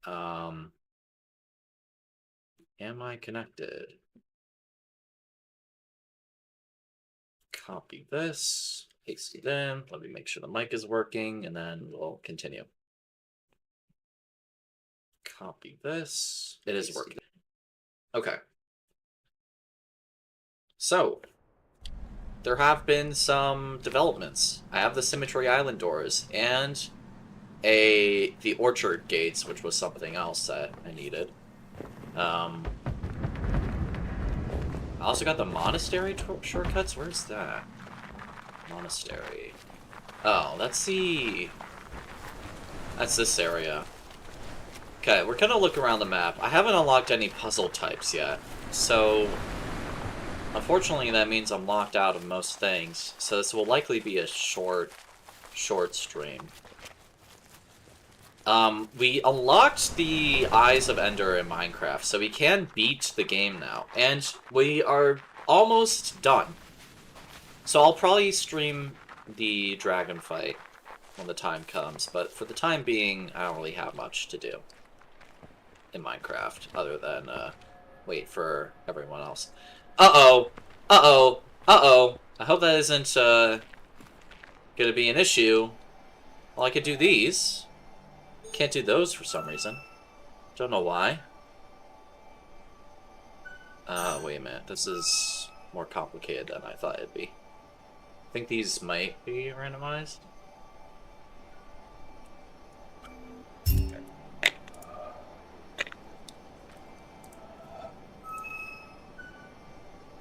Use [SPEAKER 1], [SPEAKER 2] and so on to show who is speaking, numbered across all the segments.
[SPEAKER 1] Am I connected? Copy this, paste it in. Let me make sure the mic is working, and then we'll continue. Copy this. It is working. Okay. So, there have been some developments. I have the Symmetry Island doors and the Orchard gates, which was something else that I needed. I also got the Monastery shortcuts. Where's that? Monastery. Oh, that's this area. Okay, we're gonna look around the map. I haven't unlocked any puzzle types yet, so unfortunately that means I'm locked out of most things. So this will likely be a short stream. We unlocked the Eyes of Ender in Minecraft, so we can beat the game now, and we are almost done. So I'll probably stream the dragon fight when the time comes, but for the time being, I don't really have much to do in Minecraft, other than, wait for everyone else. Uh-oh! Uh-oh! Uh-oh! I hope that isn't, gonna be an issue. Well, I could do these. Can't do those for some reason. Don't know why. Wait a minute. This is more complicated than I thought it'd be. I think these might be randomized.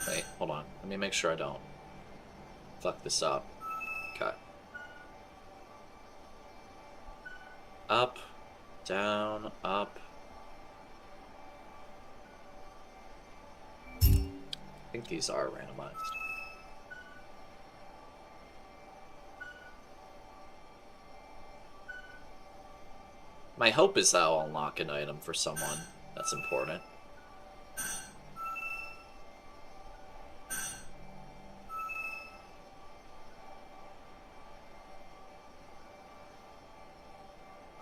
[SPEAKER 1] Wait, hold on. Let me make sure I don't fuck this up. Okay. Up, down, up. I think these are randomized. My hope is that I'll unlock an item for someone that's important.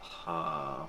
[SPEAKER 1] Huh.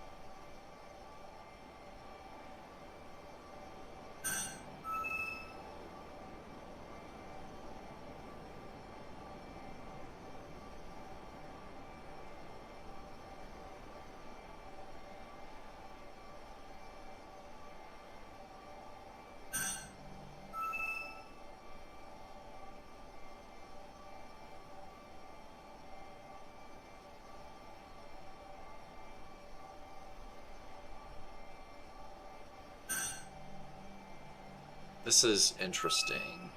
[SPEAKER 1] This is interesting.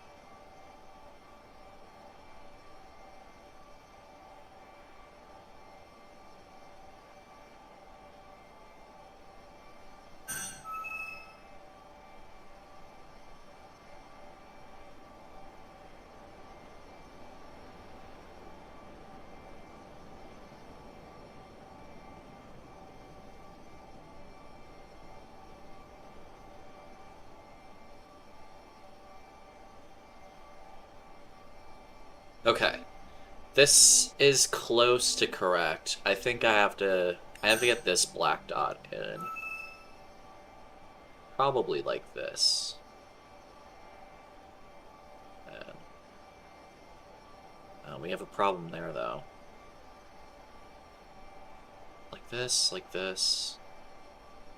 [SPEAKER 1] Okay. This is close to correct. I think I have to get this black dot in. Probably like this. And we have a problem there, though. Like this, like this.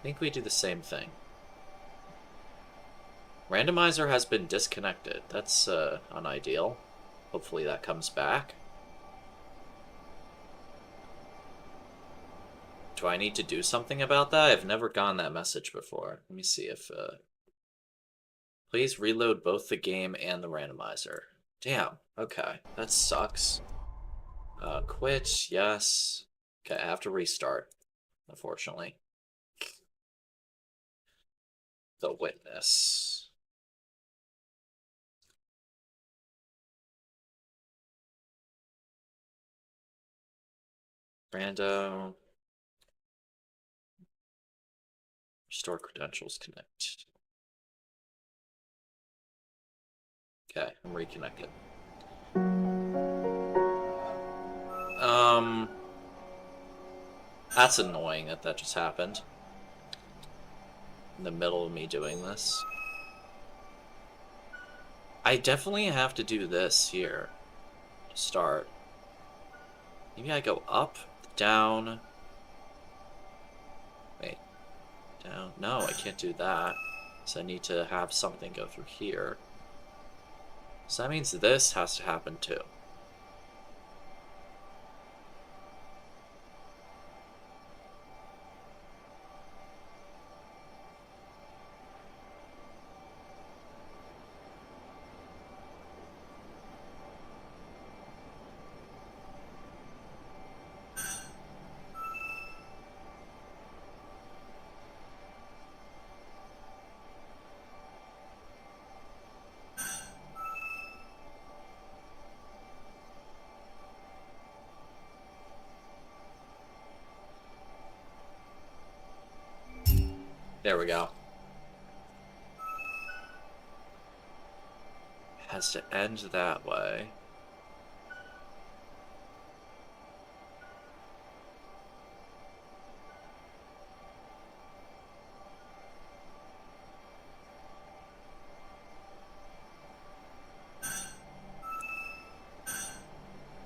[SPEAKER 1] I think we do the same thing. Randomizer has been disconnected. That's unideal. Hopefully that comes back. Do I need to do something about that? I've never gotten that message before. Let me see if... Please reload both the game and the randomizer. Damn, okay. That sucks. Quit, yes. Okay, I have to restart, unfortunately. The witness. Rando. Restore credentials, connect. Okay, I'm reconnected. That's annoying that just happened. in the middle of me doing this. I definitely have to do this here to start. Maybe I go up, down. Wait, down. No, I can't do that. So I need to have something go through here. So that means this has to happen too. There we go. It has to end that way.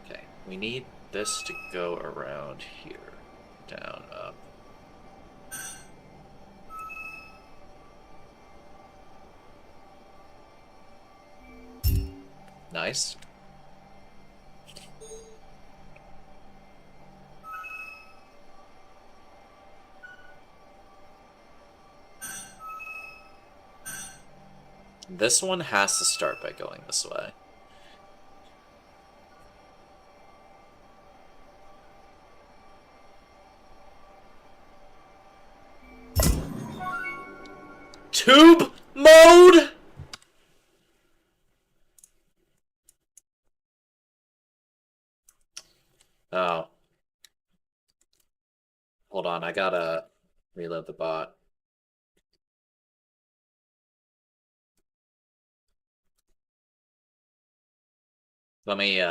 [SPEAKER 1] Okay, we need this to go around here. Down, up. Nice. This one has to start by going this way. Tube mode? Oh. Hold on, I gotta reload the bot. Let me,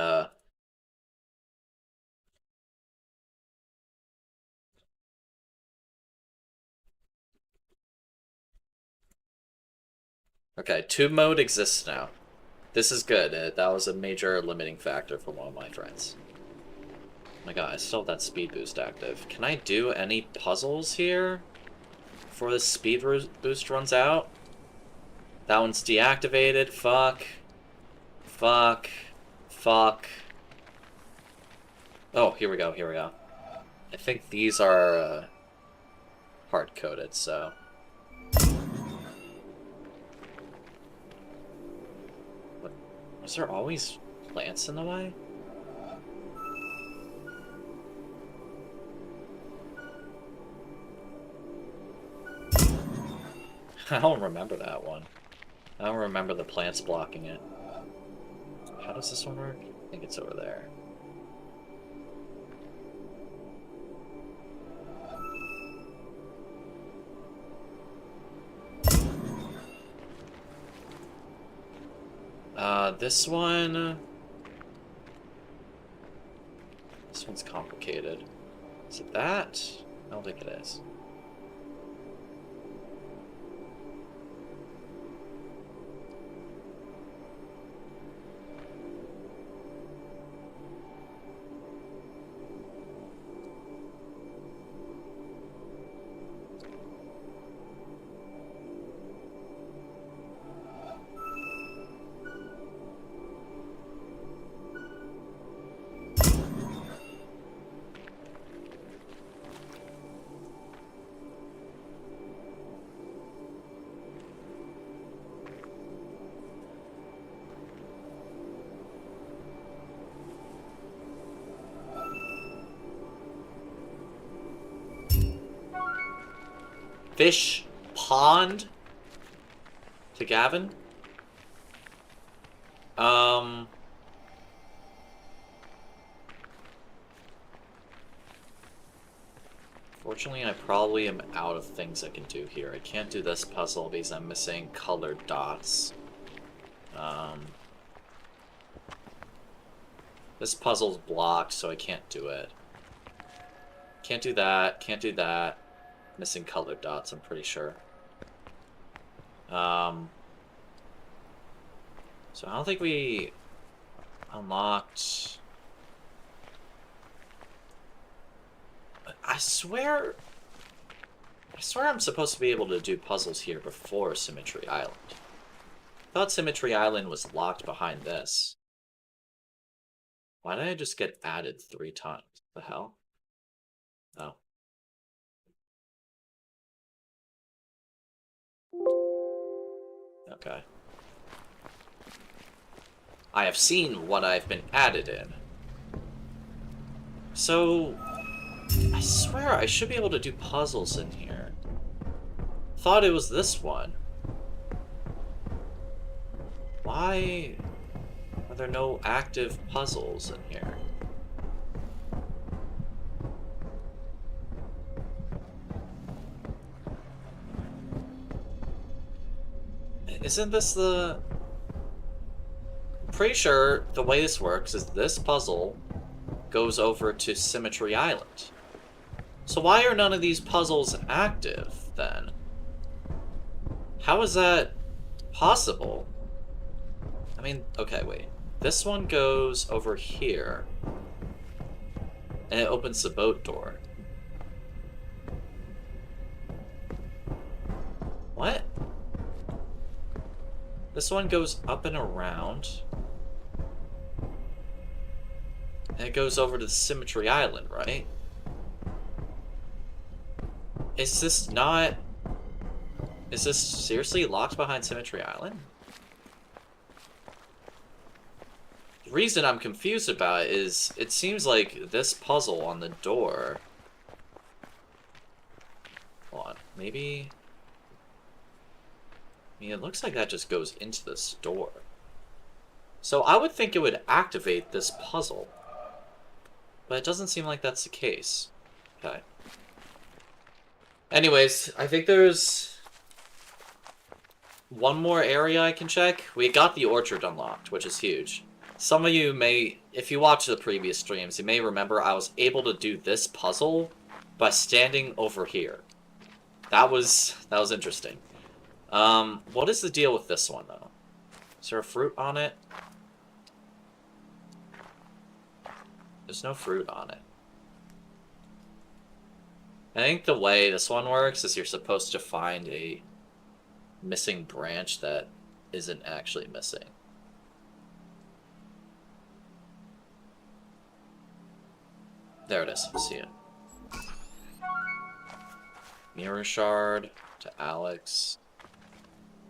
[SPEAKER 1] Okay, tube mode exists now. This is good. That was a major limiting factor for one of my friends. Oh my god, I still have that speed boost active. Can I do any puzzles here before the speed boost runs out? That one's deactivated. Fuck. Fuck. Fuck. Oh, here we go, here we go. I think these are hard-coded, so... What? Was there always plants in the way? I don't remember that one. I don't remember the plants blocking it. How does this one work? I think it's over there. This one... This one's complicated. Is it that? I don't think it is. Fish pond to Gavin. Fortunately, I probably am out of things I can do here. I can't do this puzzle because I'm missing colored dots. This puzzle's blocked, so I can't do it. Can't do that, can't do that. Missing colored dots, I'm pretty sure. So I don't think we unlocked... I swear I'm supposed to be able to do puzzles here before Symmetry Island. I thought Symmetry Island was locked behind this. Why did I just get added 3 times? The hell? Oh. Okay. I have seen what I've been added in. So, I swear I should be able to do puzzles in here. Thought it was this one. Why are there no active puzzles in here? Isn't this the... Pretty sure the way this works is this puzzle goes over to Symmetry Island. So why are none of these puzzles active, then? How is that possible? I mean, okay, wait. This one goes over here. And it opens the boat door. What? This one goes up and around. And it goes over to the Symmetry Island, right? Is this not... Is this seriously locked behind Symmetry Island? The reason I'm confused about it is it seems like this puzzle on the door... Hold on, maybe... I mean, it looks like that just goes into this door. So I would think it would activate this puzzle. But it doesn't seem like that's the case. Okay. Anyways, I think there's one more area I can check. We got the orchard unlocked, which is huge. Some of you may, if you watch the previous streams, you may remember I was able to do this puzzle by standing over here. That was interesting. What is the deal with this one, though? Is there a fruit on it? There's no fruit on it. I think the way this one works is you're supposed to find a missing branch that isn't actually missing. There it is. See it. Mirror shard to Alex.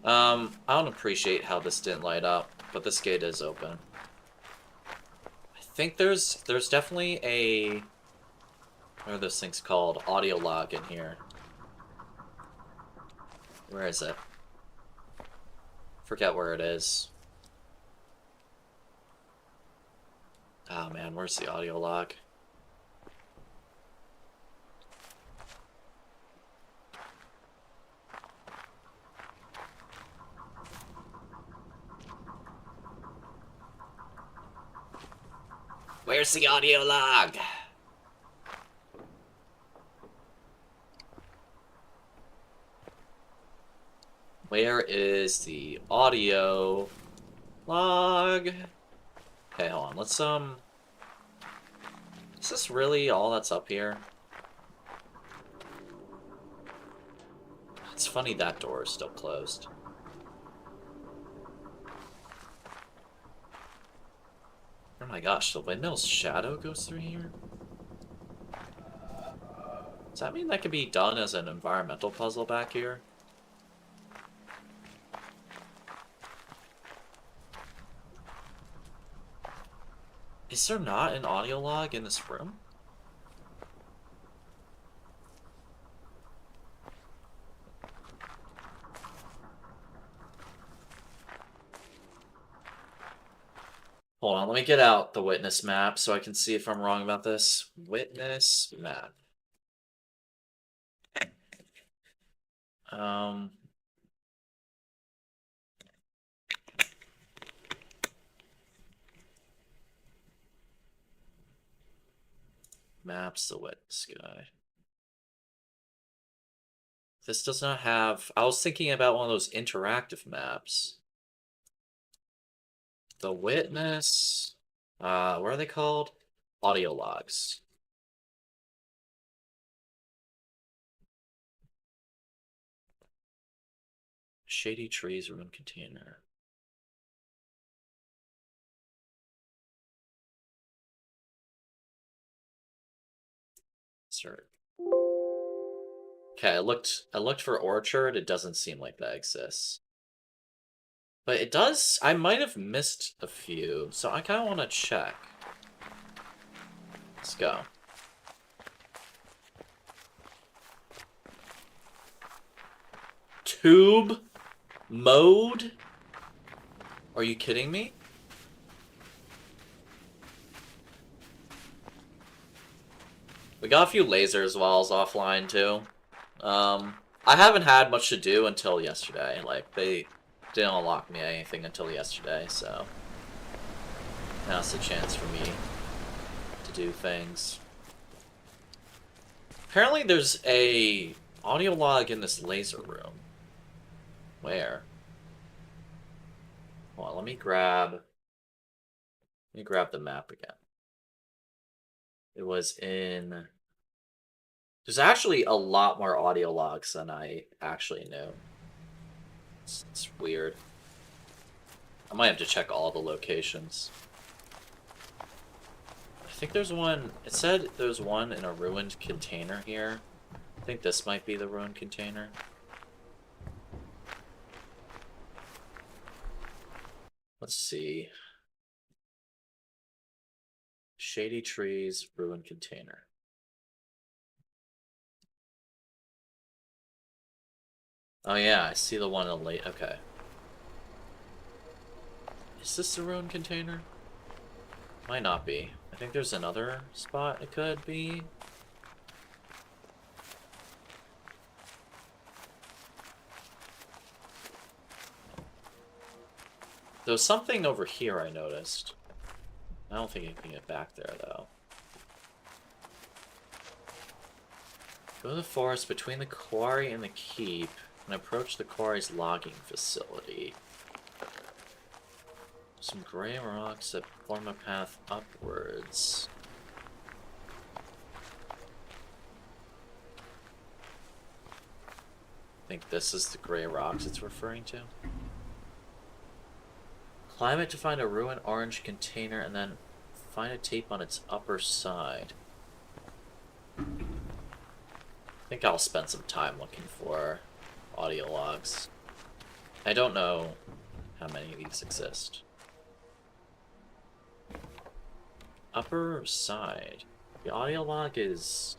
[SPEAKER 1] I don't appreciate how this didn't light up, but this gate is open. I think there's definitely a... What are those things called? Audio log in here. Where is it? Forget where it is. Oh man, where's the audio log? Where's the audio log? Where is the audio log? Okay, hold on. Let's, is this really all that's up here? It's funny that door is still closed. Oh my gosh, the windmill's shadow goes through here? Does that mean that could be done as an environmental puzzle back here? Is there not an audio log in this room? Hold on, let me get out the witness map so I can see if I'm wrong about this. Witness map. Maps the witness guy. This does not have... I was thinking about one of those interactive maps. The Witness... what are they called? Audio logs. Shady trees, room container. Start. Okay, I looked for orchard. It doesn't seem like that exists. But it does... I might have missed a few, so I kind of want to check. Let's go. Tube mode? Are you kidding me? We got a few lasers while I was offline, too. I haven't had much to do until yesterday. Like, they didn't unlock me anything until yesterday, so... now's the chance for me to do things. Apparently there's a audio log in this laser room. Where? Hold on, let me grab the map again. It was in... There's actually a lot more audio logs than I actually knew. It's weird. I might have to check all the locations. I think there's one... It said there's one in a ruined container here. I think this might be the ruined container. Let's see. Shady trees, ruined container. Oh yeah, I see the one in the late... Okay. Is this the ruined container? Might not be. I think there's another spot it could be. There was something over here I noticed. I don't think you can get back there, though. Go to the forest between the quarry and the keep, and approach the quarry's logging facility. Some gray rocks that form a path upwards. I think this is the gray rocks it's referring to. Climb it to find a ruined orange container and then find a tape on its upper side. I think I'll spend some time looking for audio logs. I don't know how many of these exist. Upper side. The audio log is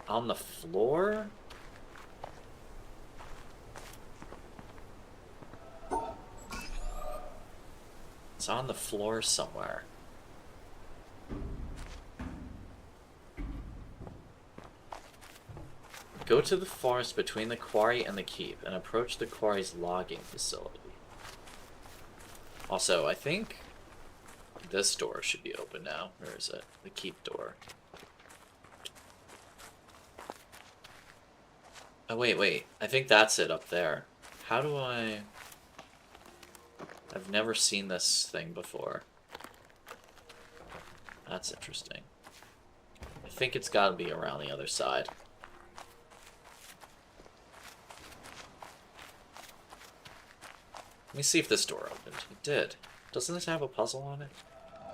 [SPEAKER 1] on the floor? It's on the floor somewhere. Go to the forest between the quarry and the keep and approach the quarry's logging facility. Also, I think this door should be open now. Where is it? The keep door. Oh, wait. I think that's it up there. How do I... I've never seen this thing before. That's interesting. I think it's gotta be around the other side. Let me see if this door opened. It did. Doesn't this have a puzzle on it?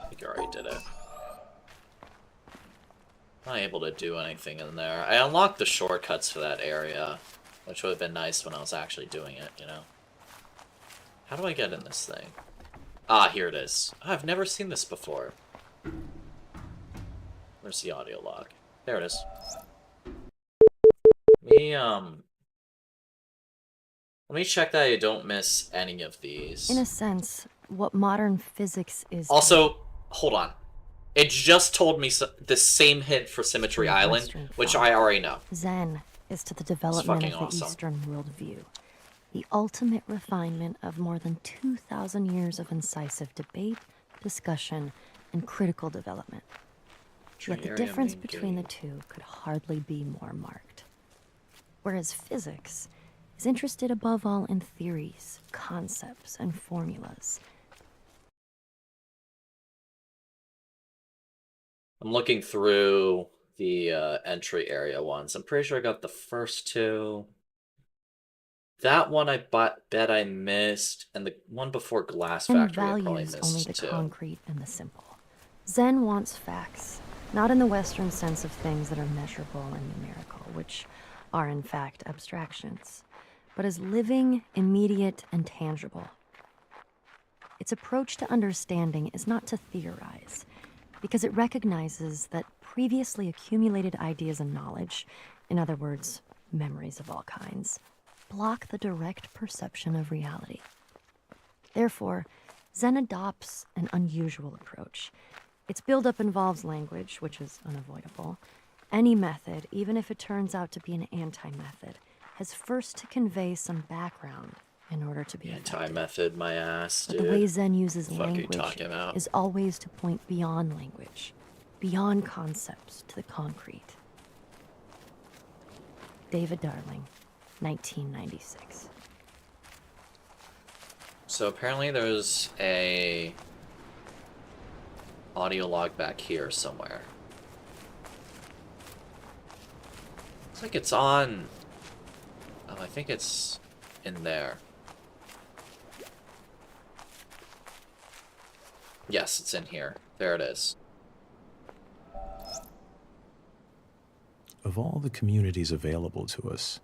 [SPEAKER 1] I think I already did it. Not able to do anything in there. I unlocked the shortcuts for that area, which would have been nice when I was actually doing it, you know? How do I get in this thing? Ah, here it is. Oh, I've never seen this before. Where's the audio log? There it is. Let me check that I don't miss any of these.
[SPEAKER 2] In a sense, what modern physics is...
[SPEAKER 1] Also, hold on. It just told me the same hint for Symmetry Island, which I already know.
[SPEAKER 2] Zen is to the development of the
[SPEAKER 1] awesome.
[SPEAKER 2] Eastern worldview. The ultimate refinement of more than 2,000 years of incisive debate, discussion, and critical development.
[SPEAKER 1] Entry
[SPEAKER 2] Yet the
[SPEAKER 1] area,
[SPEAKER 2] difference
[SPEAKER 1] main
[SPEAKER 2] between the
[SPEAKER 1] gate.
[SPEAKER 2] two could hardly be more marked. Whereas physics is interested above all in theories, concepts, and formulas.
[SPEAKER 1] I'm looking through the entry area ones. I'm pretty sure I got the first two. That one bet I missed, and the one before Glass
[SPEAKER 2] Zen
[SPEAKER 1] Factory I probably
[SPEAKER 2] values only the
[SPEAKER 1] missed too.
[SPEAKER 2] concrete and the simple. Zen wants facts, not in the Western sense of things that are measurable and numerical, which are in fact abstractions, but as living, immediate, and tangible. Its approach to understanding is not to theorize, because it recognizes that previously accumulated ideas and knowledge, in other words, memories of all kinds, block the direct perception of reality. Therefore, Zen adopts an unusual approach. Its buildup involves language, which is unavoidable. Any method, even if it turns out to be an anti-method, has first to convey some background in order to be effective.
[SPEAKER 1] Anti-method, my ass,
[SPEAKER 2] But
[SPEAKER 1] dude.
[SPEAKER 2] the way Zen uses
[SPEAKER 1] What the fuck are you
[SPEAKER 2] language
[SPEAKER 1] talking about?
[SPEAKER 2] is always to point beyond language, beyond concepts to the concrete. David Darling, 1996.
[SPEAKER 1] So apparently there's a audio log back here somewhere. Looks like it's on... Oh, I think it's in there. Yes, it's in here. There it is.
[SPEAKER 3] Of all the communities available to us,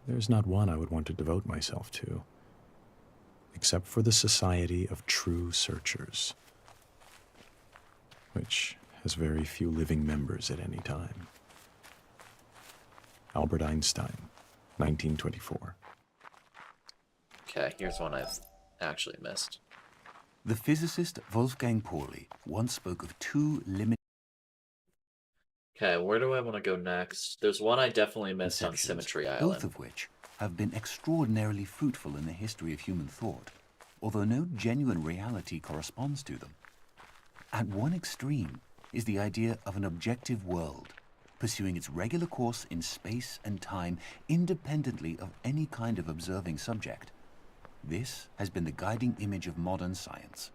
[SPEAKER 3] there's not one I would want to devote myself to, except for the Society of True Searchers, which has very few living members at any time. Albert Einstein, 1924.
[SPEAKER 1] Okay, here's one I've actually missed.
[SPEAKER 4] The physicist Wolfgang Pauli once spoke of two limited
[SPEAKER 1] Okay, where do I want to go next? There's one I definitely missed on
[SPEAKER 4] conceptions,
[SPEAKER 1] Symmetry Island.
[SPEAKER 4] both of which have been extraordinarily fruitful in the history of human thought, although no genuine reality corresponds to them. At one extreme is the idea of an objective world, pursuing its regular course in space and time independently of any kind of observing subject. This has been the guiding image of modern science.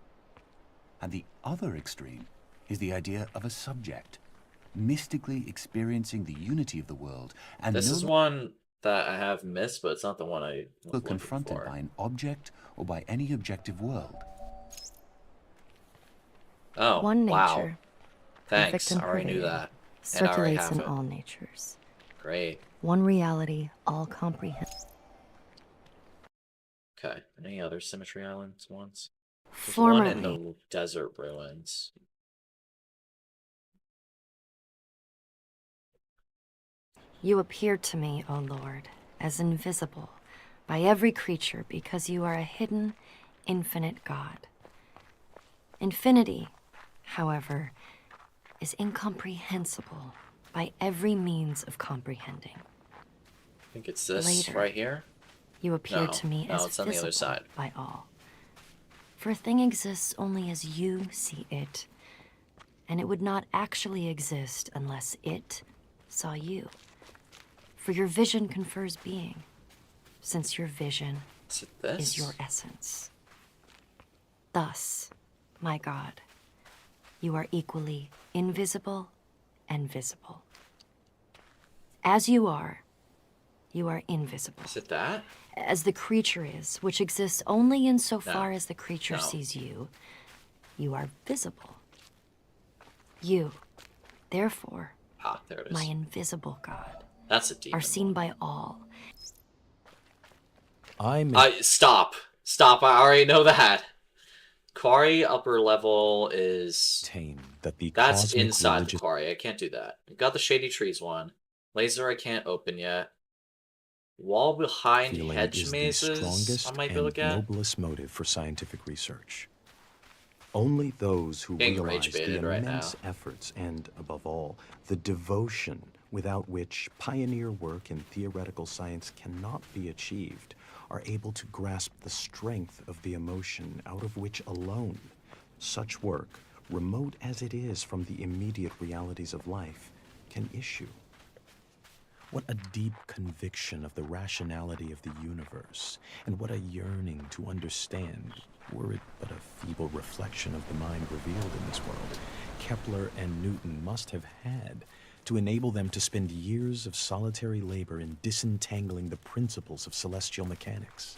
[SPEAKER 4] At the other extreme is the idea of a subject, mystically experiencing the unity of the world and
[SPEAKER 1] This is one that I have missed, but it's not the one I was looking
[SPEAKER 4] confronted
[SPEAKER 1] for.
[SPEAKER 4] by an object or by any objective world.
[SPEAKER 1] Oh,
[SPEAKER 2] One
[SPEAKER 1] wow.
[SPEAKER 2] nature,
[SPEAKER 1] Thanks,
[SPEAKER 2] perfect
[SPEAKER 1] I
[SPEAKER 2] and
[SPEAKER 1] already knew
[SPEAKER 2] pervading,
[SPEAKER 1] that. And I already
[SPEAKER 2] circulates
[SPEAKER 1] have
[SPEAKER 2] in
[SPEAKER 1] it.
[SPEAKER 2] all natures.
[SPEAKER 1] Great.
[SPEAKER 2] One reality, all comprehensive.
[SPEAKER 1] Okay, any other Symmetry Islands ones? There's one in
[SPEAKER 2] Formerly,
[SPEAKER 1] the desert ruins.
[SPEAKER 2] you appeared to me, O Lord, as invisible by every creature because you are a hidden, infinite God. Infinity, however, is incomprehensible by every means of comprehending.
[SPEAKER 1] I think it's this
[SPEAKER 2] Later.
[SPEAKER 1] right here.
[SPEAKER 2] You appeared
[SPEAKER 1] No,
[SPEAKER 2] to me
[SPEAKER 1] no,
[SPEAKER 2] as
[SPEAKER 1] it's on the other
[SPEAKER 2] visible
[SPEAKER 1] side.
[SPEAKER 2] by all. For a thing exists only as you see it, and it would not actually exist unless it saw you. For your vision confers being, since your vision
[SPEAKER 1] Is it this?
[SPEAKER 2] is your essence. Thus, my God, you are equally invisible and visible. As you are invisible.
[SPEAKER 1] Is it that?
[SPEAKER 2] As the creature is, which exists only insofar
[SPEAKER 1] No.
[SPEAKER 2] as the creature
[SPEAKER 1] No.
[SPEAKER 2] sees you, you are visible. You, therefore,
[SPEAKER 1] Ah, there it is.
[SPEAKER 2] my invisible God,
[SPEAKER 1] That's a demon.
[SPEAKER 2] are seen by all.
[SPEAKER 1] Stop. Stop, I already know that. Quarry upper level is...
[SPEAKER 3] That the
[SPEAKER 1] That's
[SPEAKER 3] cosmic
[SPEAKER 1] inside
[SPEAKER 3] religious
[SPEAKER 1] the quarry. I can't do that. Got the Shady Trees one. Laser I can't open yet. Wall behind
[SPEAKER 3] feeling
[SPEAKER 1] hedge
[SPEAKER 3] is the
[SPEAKER 1] mazes
[SPEAKER 3] strongest
[SPEAKER 1] I might be able
[SPEAKER 3] and
[SPEAKER 1] to get.
[SPEAKER 3] noblest motive for scientific research. Only those who
[SPEAKER 1] Getting
[SPEAKER 3] realize the
[SPEAKER 1] rage-baited right
[SPEAKER 3] immense
[SPEAKER 1] now.
[SPEAKER 3] efforts and, above all, the devotion without which pioneer work in theoretical science cannot be achieved are able to grasp the strength of the emotion out of which alone such work remote as it is from the immediate realities of life, can issue. What a deep conviction of the rationality of the universe, and what a yearning to understand, were it but a feeble reflection of the mind revealed in this world, Kepler and Newton must have had to enable them to spend years of solitary labor in disentangling the principles of celestial mechanics.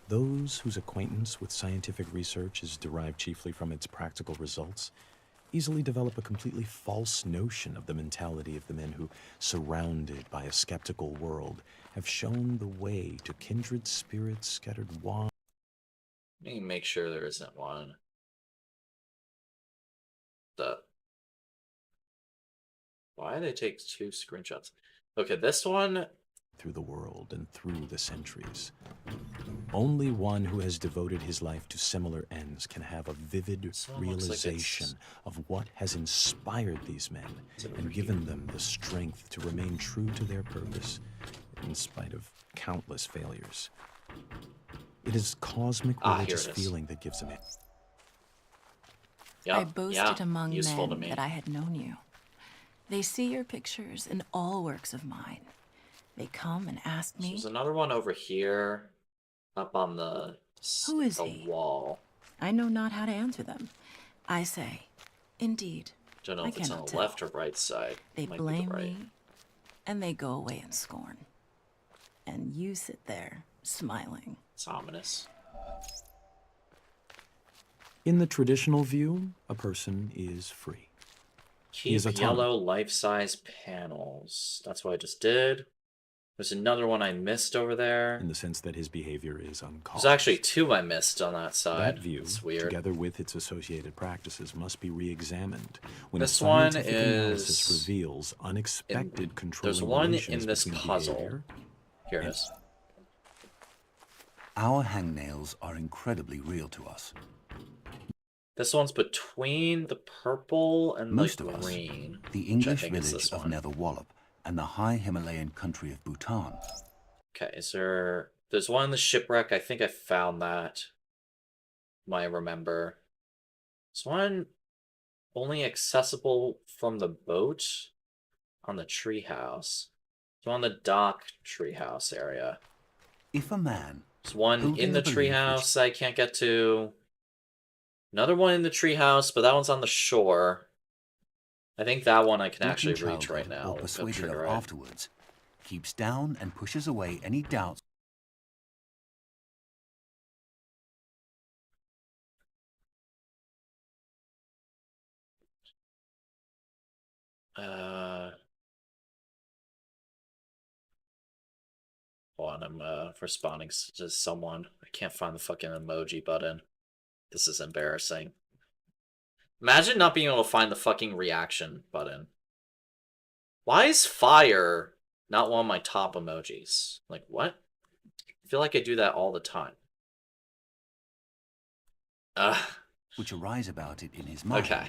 [SPEAKER 3] Those whose acquaintance with scientific research is derived chiefly from its practical results easily develop a completely false notion of the mentality of the men who, surrounded by a skeptical world, have shown the way to kindred spirits scattered wide.
[SPEAKER 1] Let me make sure there isn't one. Why did they take 2 screenshots? Okay, this one.
[SPEAKER 3] Through the world and through the centuries. Only one who has devoted his life to similar ends can have a vivid realization of what has inspired these men and given them the strength to remain true to their purpose in spite of countless failures. It is cosmic religious feeling that gives them it.
[SPEAKER 1] Yep,
[SPEAKER 5] I boasted among
[SPEAKER 1] useful to
[SPEAKER 5] men
[SPEAKER 1] me.
[SPEAKER 5] that I had known you. They see your pictures in all works of mine. They come and ask me.
[SPEAKER 1] There's another one over here, up on the
[SPEAKER 5] Who is he?
[SPEAKER 1] wall.
[SPEAKER 5] I know not how to answer them. I say, indeed.
[SPEAKER 1] Don't know
[SPEAKER 5] I
[SPEAKER 1] if it's on
[SPEAKER 5] cannot
[SPEAKER 1] the
[SPEAKER 5] tell.
[SPEAKER 1] left or right side.
[SPEAKER 5] They
[SPEAKER 1] Might be the
[SPEAKER 5] blame
[SPEAKER 1] right.
[SPEAKER 5] me, and they go away in scorn. And you sit there, smiling.
[SPEAKER 1] It's ominous.
[SPEAKER 3] In the traditional view, a person is free. He is
[SPEAKER 1] Keep
[SPEAKER 3] autonomous.
[SPEAKER 1] yellow life-size panels. That's what I just did. There's another one I missed over there.
[SPEAKER 3] In the sense that his behavior is uncaused.
[SPEAKER 1] There's actually 2 I missed on that side.
[SPEAKER 3] That view,
[SPEAKER 1] It's weird.
[SPEAKER 3] together with its associated practices, must be re-examined when
[SPEAKER 1] This
[SPEAKER 3] a
[SPEAKER 1] one
[SPEAKER 3] scientific analysis
[SPEAKER 1] is
[SPEAKER 3] reveals unexpected controlling
[SPEAKER 1] There's one
[SPEAKER 3] relations
[SPEAKER 1] in this
[SPEAKER 3] between
[SPEAKER 1] puzzle.
[SPEAKER 3] behavior.
[SPEAKER 1] Here it is.
[SPEAKER 4] Our hangnails are incredibly real to us.
[SPEAKER 1] This one's between the purple and
[SPEAKER 4] Most
[SPEAKER 1] the
[SPEAKER 4] of us,
[SPEAKER 1] green.
[SPEAKER 4] the
[SPEAKER 1] which I
[SPEAKER 4] English
[SPEAKER 1] think is
[SPEAKER 4] village
[SPEAKER 1] this
[SPEAKER 4] of
[SPEAKER 1] one.
[SPEAKER 4] Netherwallop and the high Himalayan country of Bhutan.
[SPEAKER 1] Okay, is there... There's one in the shipwreck. I think I found that. I remember. There's one only accessible from the boat on the treehouse. So on the dock treehouse area.
[SPEAKER 4] If a man...
[SPEAKER 1] There's one
[SPEAKER 4] Holding
[SPEAKER 1] in the
[SPEAKER 4] a belief
[SPEAKER 1] treehouse I can't get to. Another one in the treehouse, but that one's on the shore. I think that one I can
[SPEAKER 4] not in
[SPEAKER 1] actually reach right
[SPEAKER 4] childhood
[SPEAKER 1] now.
[SPEAKER 4] or
[SPEAKER 1] Go
[SPEAKER 4] persuaded
[SPEAKER 1] trigger
[SPEAKER 4] of
[SPEAKER 1] it.
[SPEAKER 4] afterwards, keeps down and pushes away any doubts
[SPEAKER 1] Hold on, I'm responding to someone. I can't find the fucking emoji button. This is embarrassing. Imagine not being able to find the fucking reaction button. Why is fire not one of my top emojis? Like, what? I feel like I do that all the time.
[SPEAKER 4] which arise about it in his mind.
[SPEAKER 1] Okay.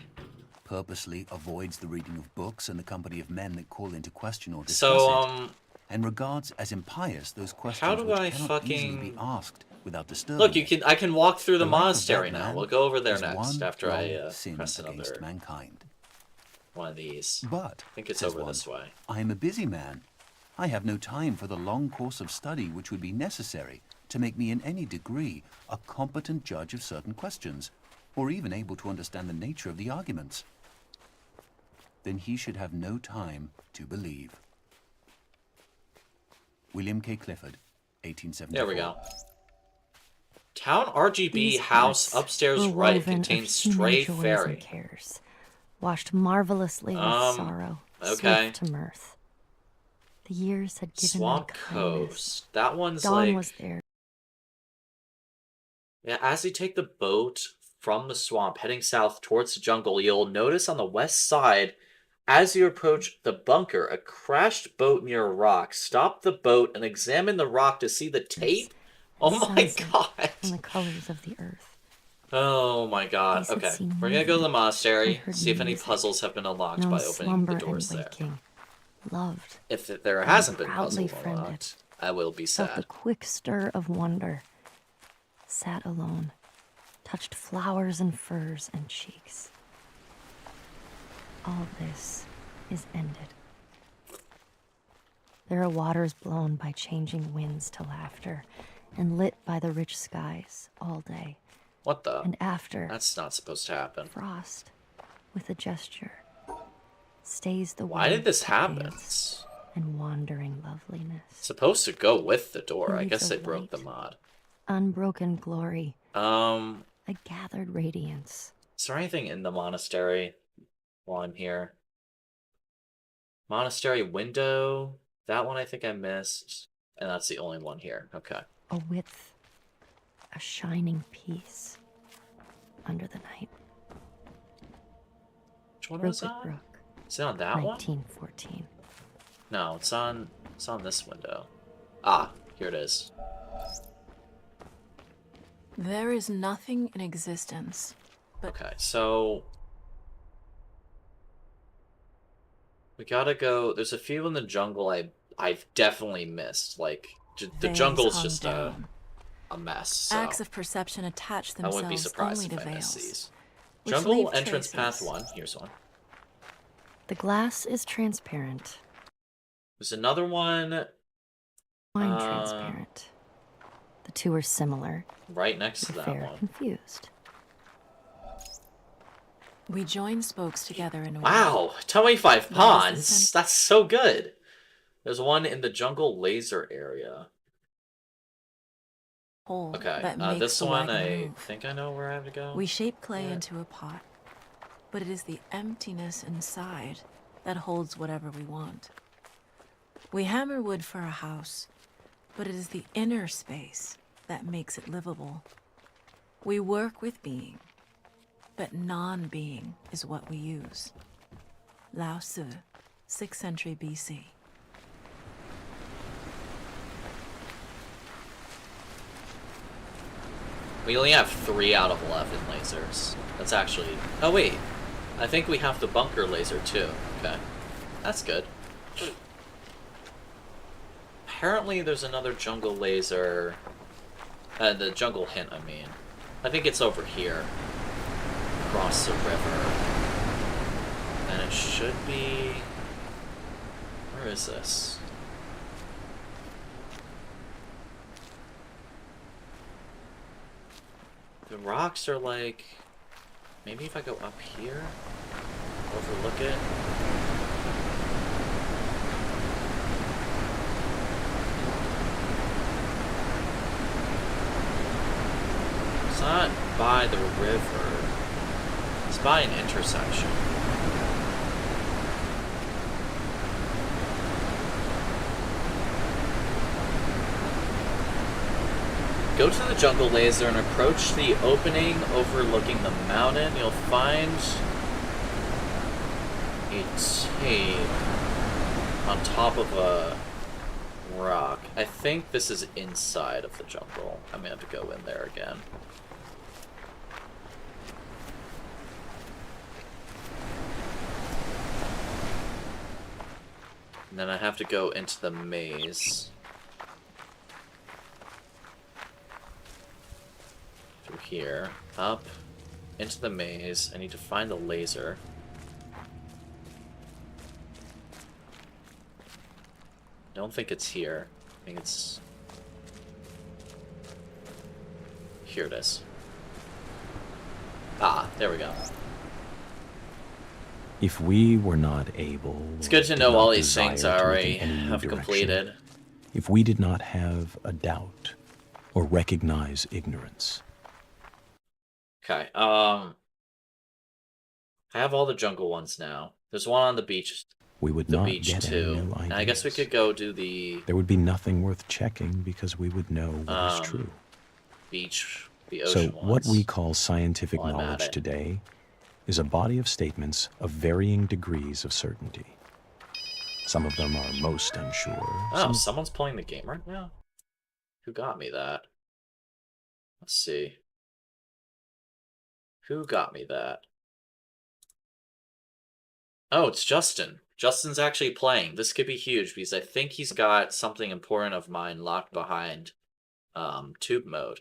[SPEAKER 4] Purposely avoids the reading of books and the company of men that call into question or discuss
[SPEAKER 1] So,
[SPEAKER 4] it, and regards as impious those questions
[SPEAKER 1] how do
[SPEAKER 4] which
[SPEAKER 1] I
[SPEAKER 4] cannot easily
[SPEAKER 1] fucking...
[SPEAKER 4] be asked without disturbing
[SPEAKER 1] Look,
[SPEAKER 4] it.
[SPEAKER 1] I can walk through the
[SPEAKER 4] The life of
[SPEAKER 1] monastery
[SPEAKER 4] that
[SPEAKER 1] now.
[SPEAKER 4] man
[SPEAKER 1] We'll go over there
[SPEAKER 4] is
[SPEAKER 1] next
[SPEAKER 4] one
[SPEAKER 1] after I
[SPEAKER 4] long sin
[SPEAKER 1] press
[SPEAKER 4] against
[SPEAKER 1] another
[SPEAKER 4] mankind.
[SPEAKER 1] one of these.
[SPEAKER 4] But,
[SPEAKER 1] I think it's
[SPEAKER 4] says
[SPEAKER 1] over
[SPEAKER 4] one,
[SPEAKER 1] this way.
[SPEAKER 4] I am a busy man. I have no time for the long course of study which would be necessary to make me in any degree a competent judge of certain questions, or even able to understand the nature of the arguments. Then he should have no time to believe. William K. Clifford, 1874.
[SPEAKER 1] There we go. Town RGB
[SPEAKER 2] These
[SPEAKER 1] house
[SPEAKER 2] hearts
[SPEAKER 1] upstairs
[SPEAKER 2] were
[SPEAKER 1] right
[SPEAKER 2] woven of
[SPEAKER 1] contains
[SPEAKER 2] human
[SPEAKER 1] stray
[SPEAKER 2] joys
[SPEAKER 1] fairy.
[SPEAKER 2] and cares, washed marvelously with sorrow,
[SPEAKER 1] okay.
[SPEAKER 2] swift to mirth. The years had given
[SPEAKER 1] Swamp
[SPEAKER 2] them kindness.
[SPEAKER 1] Coast. That one's
[SPEAKER 2] Dawn
[SPEAKER 1] like...
[SPEAKER 2] was there.
[SPEAKER 1] Yeah, as you take the boat from the swamp heading south towards the jungle, you'll notice on the west side, as you approach the bunker, a crashed boat near a rock. Stop the boat and examine the rock to see the tape. Oh my
[SPEAKER 2] sunset
[SPEAKER 1] god.
[SPEAKER 2] And the colors of the earth.
[SPEAKER 1] Oh my god.
[SPEAKER 2] These had
[SPEAKER 1] Okay,
[SPEAKER 2] seen
[SPEAKER 1] we're gonna go to the
[SPEAKER 2] movement.
[SPEAKER 1] monastery,
[SPEAKER 2] I heard
[SPEAKER 1] see if any
[SPEAKER 2] music.
[SPEAKER 1] puzzles have been unlocked
[SPEAKER 2] Known
[SPEAKER 1] by opening
[SPEAKER 2] slumber
[SPEAKER 1] the doors
[SPEAKER 2] and
[SPEAKER 1] there.
[SPEAKER 2] waking. Loved.
[SPEAKER 1] If there hasn't been
[SPEAKER 2] proudly
[SPEAKER 1] puzzles
[SPEAKER 2] friended.
[SPEAKER 1] unlocked, I will be
[SPEAKER 2] Felt the
[SPEAKER 1] sad.
[SPEAKER 2] quick stir of wonder. Sat alone. Touched flowers and furs and cheeks. all this is ended. There are waters blown by changing winds to laughter, and lit by the rich skies all day.
[SPEAKER 1] What the?
[SPEAKER 2] And after,
[SPEAKER 1] That's not supposed to happen.
[SPEAKER 2] frost, with a gesture, stays the
[SPEAKER 1] Why did
[SPEAKER 2] wind
[SPEAKER 1] this
[SPEAKER 2] that
[SPEAKER 1] happen?
[SPEAKER 2] fades
[SPEAKER 1] It's
[SPEAKER 2] and wandering loveliness.
[SPEAKER 1] supposed to go with the door. I
[SPEAKER 2] Leaves
[SPEAKER 1] guess
[SPEAKER 2] a
[SPEAKER 1] they broke the
[SPEAKER 2] light.
[SPEAKER 1] mod.
[SPEAKER 2] Unbroken glory,
[SPEAKER 1] A
[SPEAKER 2] gathered radiance.
[SPEAKER 1] Is there anything in the monastery while I'm here? Monastery window. That one I think I missed. And that's the only one here. Okay.
[SPEAKER 2] A width, a shining peace under the night.
[SPEAKER 1] Which one was
[SPEAKER 2] Rupert
[SPEAKER 1] that?
[SPEAKER 2] Brook,
[SPEAKER 1] Is it on that one?
[SPEAKER 2] 1914.
[SPEAKER 1] No, it's on this window. Ah, here it is.
[SPEAKER 5] There is nothing in existence but
[SPEAKER 1] Okay, so we gotta go. There's a few in the jungle I've definitely missed. Like the
[SPEAKER 5] veins
[SPEAKER 1] jungle's
[SPEAKER 5] hung
[SPEAKER 1] just
[SPEAKER 5] down.
[SPEAKER 1] a mess. So
[SPEAKER 5] Acts of perception attach
[SPEAKER 1] I wouldn't be
[SPEAKER 5] themselves
[SPEAKER 1] surprised
[SPEAKER 5] only
[SPEAKER 1] if
[SPEAKER 5] to
[SPEAKER 1] I missed
[SPEAKER 5] veils.
[SPEAKER 1] these.
[SPEAKER 5] which
[SPEAKER 1] Jungle
[SPEAKER 5] leave
[SPEAKER 1] entrance path
[SPEAKER 5] traces.
[SPEAKER 1] 1. Here's one.
[SPEAKER 2] The glass is transparent,
[SPEAKER 1] There's another one
[SPEAKER 2] wine transparent. The two are similar,
[SPEAKER 1] right next to
[SPEAKER 2] but
[SPEAKER 1] that
[SPEAKER 2] fair
[SPEAKER 1] one.
[SPEAKER 2] confused.
[SPEAKER 5] We join spokes together in a
[SPEAKER 1] Wow, 25
[SPEAKER 5] the
[SPEAKER 1] pawns.
[SPEAKER 5] center?
[SPEAKER 1] That's so good. There's one in the jungle laser area.
[SPEAKER 5] hole
[SPEAKER 1] Okay,
[SPEAKER 5] that makes
[SPEAKER 1] this
[SPEAKER 5] the
[SPEAKER 1] one
[SPEAKER 5] wagon
[SPEAKER 1] I
[SPEAKER 5] move.
[SPEAKER 1] think I know where I have to go.
[SPEAKER 5] We shape clay
[SPEAKER 1] Yeah.
[SPEAKER 5] into a pot, but it is the emptiness inside that holds whatever we want. We hammer wood for a house, but it is the inner space that makes it livable. We work with being, but non-being is what we use. Lao Tzu, 6th century BC.
[SPEAKER 1] We only have 3 out of 11 lasers. That's actually... Oh, wait. I think we have the bunker laser, too. Okay. That's good. Apparently, there's another jungle laser... the jungle hint, I mean. I think it's over here. Across the river. And it should be... Where is this? The rocks are like... Maybe if I go up here? Overlook it? It's not by the river. It's by an intersection. Go to the jungle laser and approach the opening overlooking the mountain. You'll find a tape on top of a rock. I think this is inside of the jungle. I'm gonna have to go in there again. And then I have to go into the maze. Through here, up, into the maze. I need to find the laser. I don't think it's here. I think it's... Here it is. Ah, there we go.
[SPEAKER 3] If we were not able...
[SPEAKER 1] It's good to
[SPEAKER 3] did
[SPEAKER 1] know
[SPEAKER 3] not
[SPEAKER 1] all these
[SPEAKER 3] desire
[SPEAKER 1] things
[SPEAKER 3] to
[SPEAKER 1] I
[SPEAKER 3] look in
[SPEAKER 1] already
[SPEAKER 3] any new
[SPEAKER 1] have
[SPEAKER 3] direction,
[SPEAKER 1] completed.
[SPEAKER 3] if we did not have a doubt or recognize ignorance,
[SPEAKER 1] Okay, I have all the jungle ones now. There's one on the beach.
[SPEAKER 3] we would
[SPEAKER 1] The
[SPEAKER 3] not
[SPEAKER 1] beach
[SPEAKER 3] get any
[SPEAKER 1] too.
[SPEAKER 3] new ideas.
[SPEAKER 1] And I guess we could go do the
[SPEAKER 3] There would be nothing worth checking because we would know what is true.
[SPEAKER 1] beach, the
[SPEAKER 3] So
[SPEAKER 1] ocean
[SPEAKER 3] what
[SPEAKER 1] ones.
[SPEAKER 3] we call scientific
[SPEAKER 1] While I'm at
[SPEAKER 3] knowledge
[SPEAKER 1] it.
[SPEAKER 3] today is a body of statements of varying degrees of certainty. Some of them are most unsure.
[SPEAKER 1] Oh,
[SPEAKER 3] some
[SPEAKER 1] someone's playing the game right now? Who got me that? Let's see. Who got me that? Oh, it's Justin. Justin's actually playing. This could be huge because I think he's got something important of mine locked behind tube mode.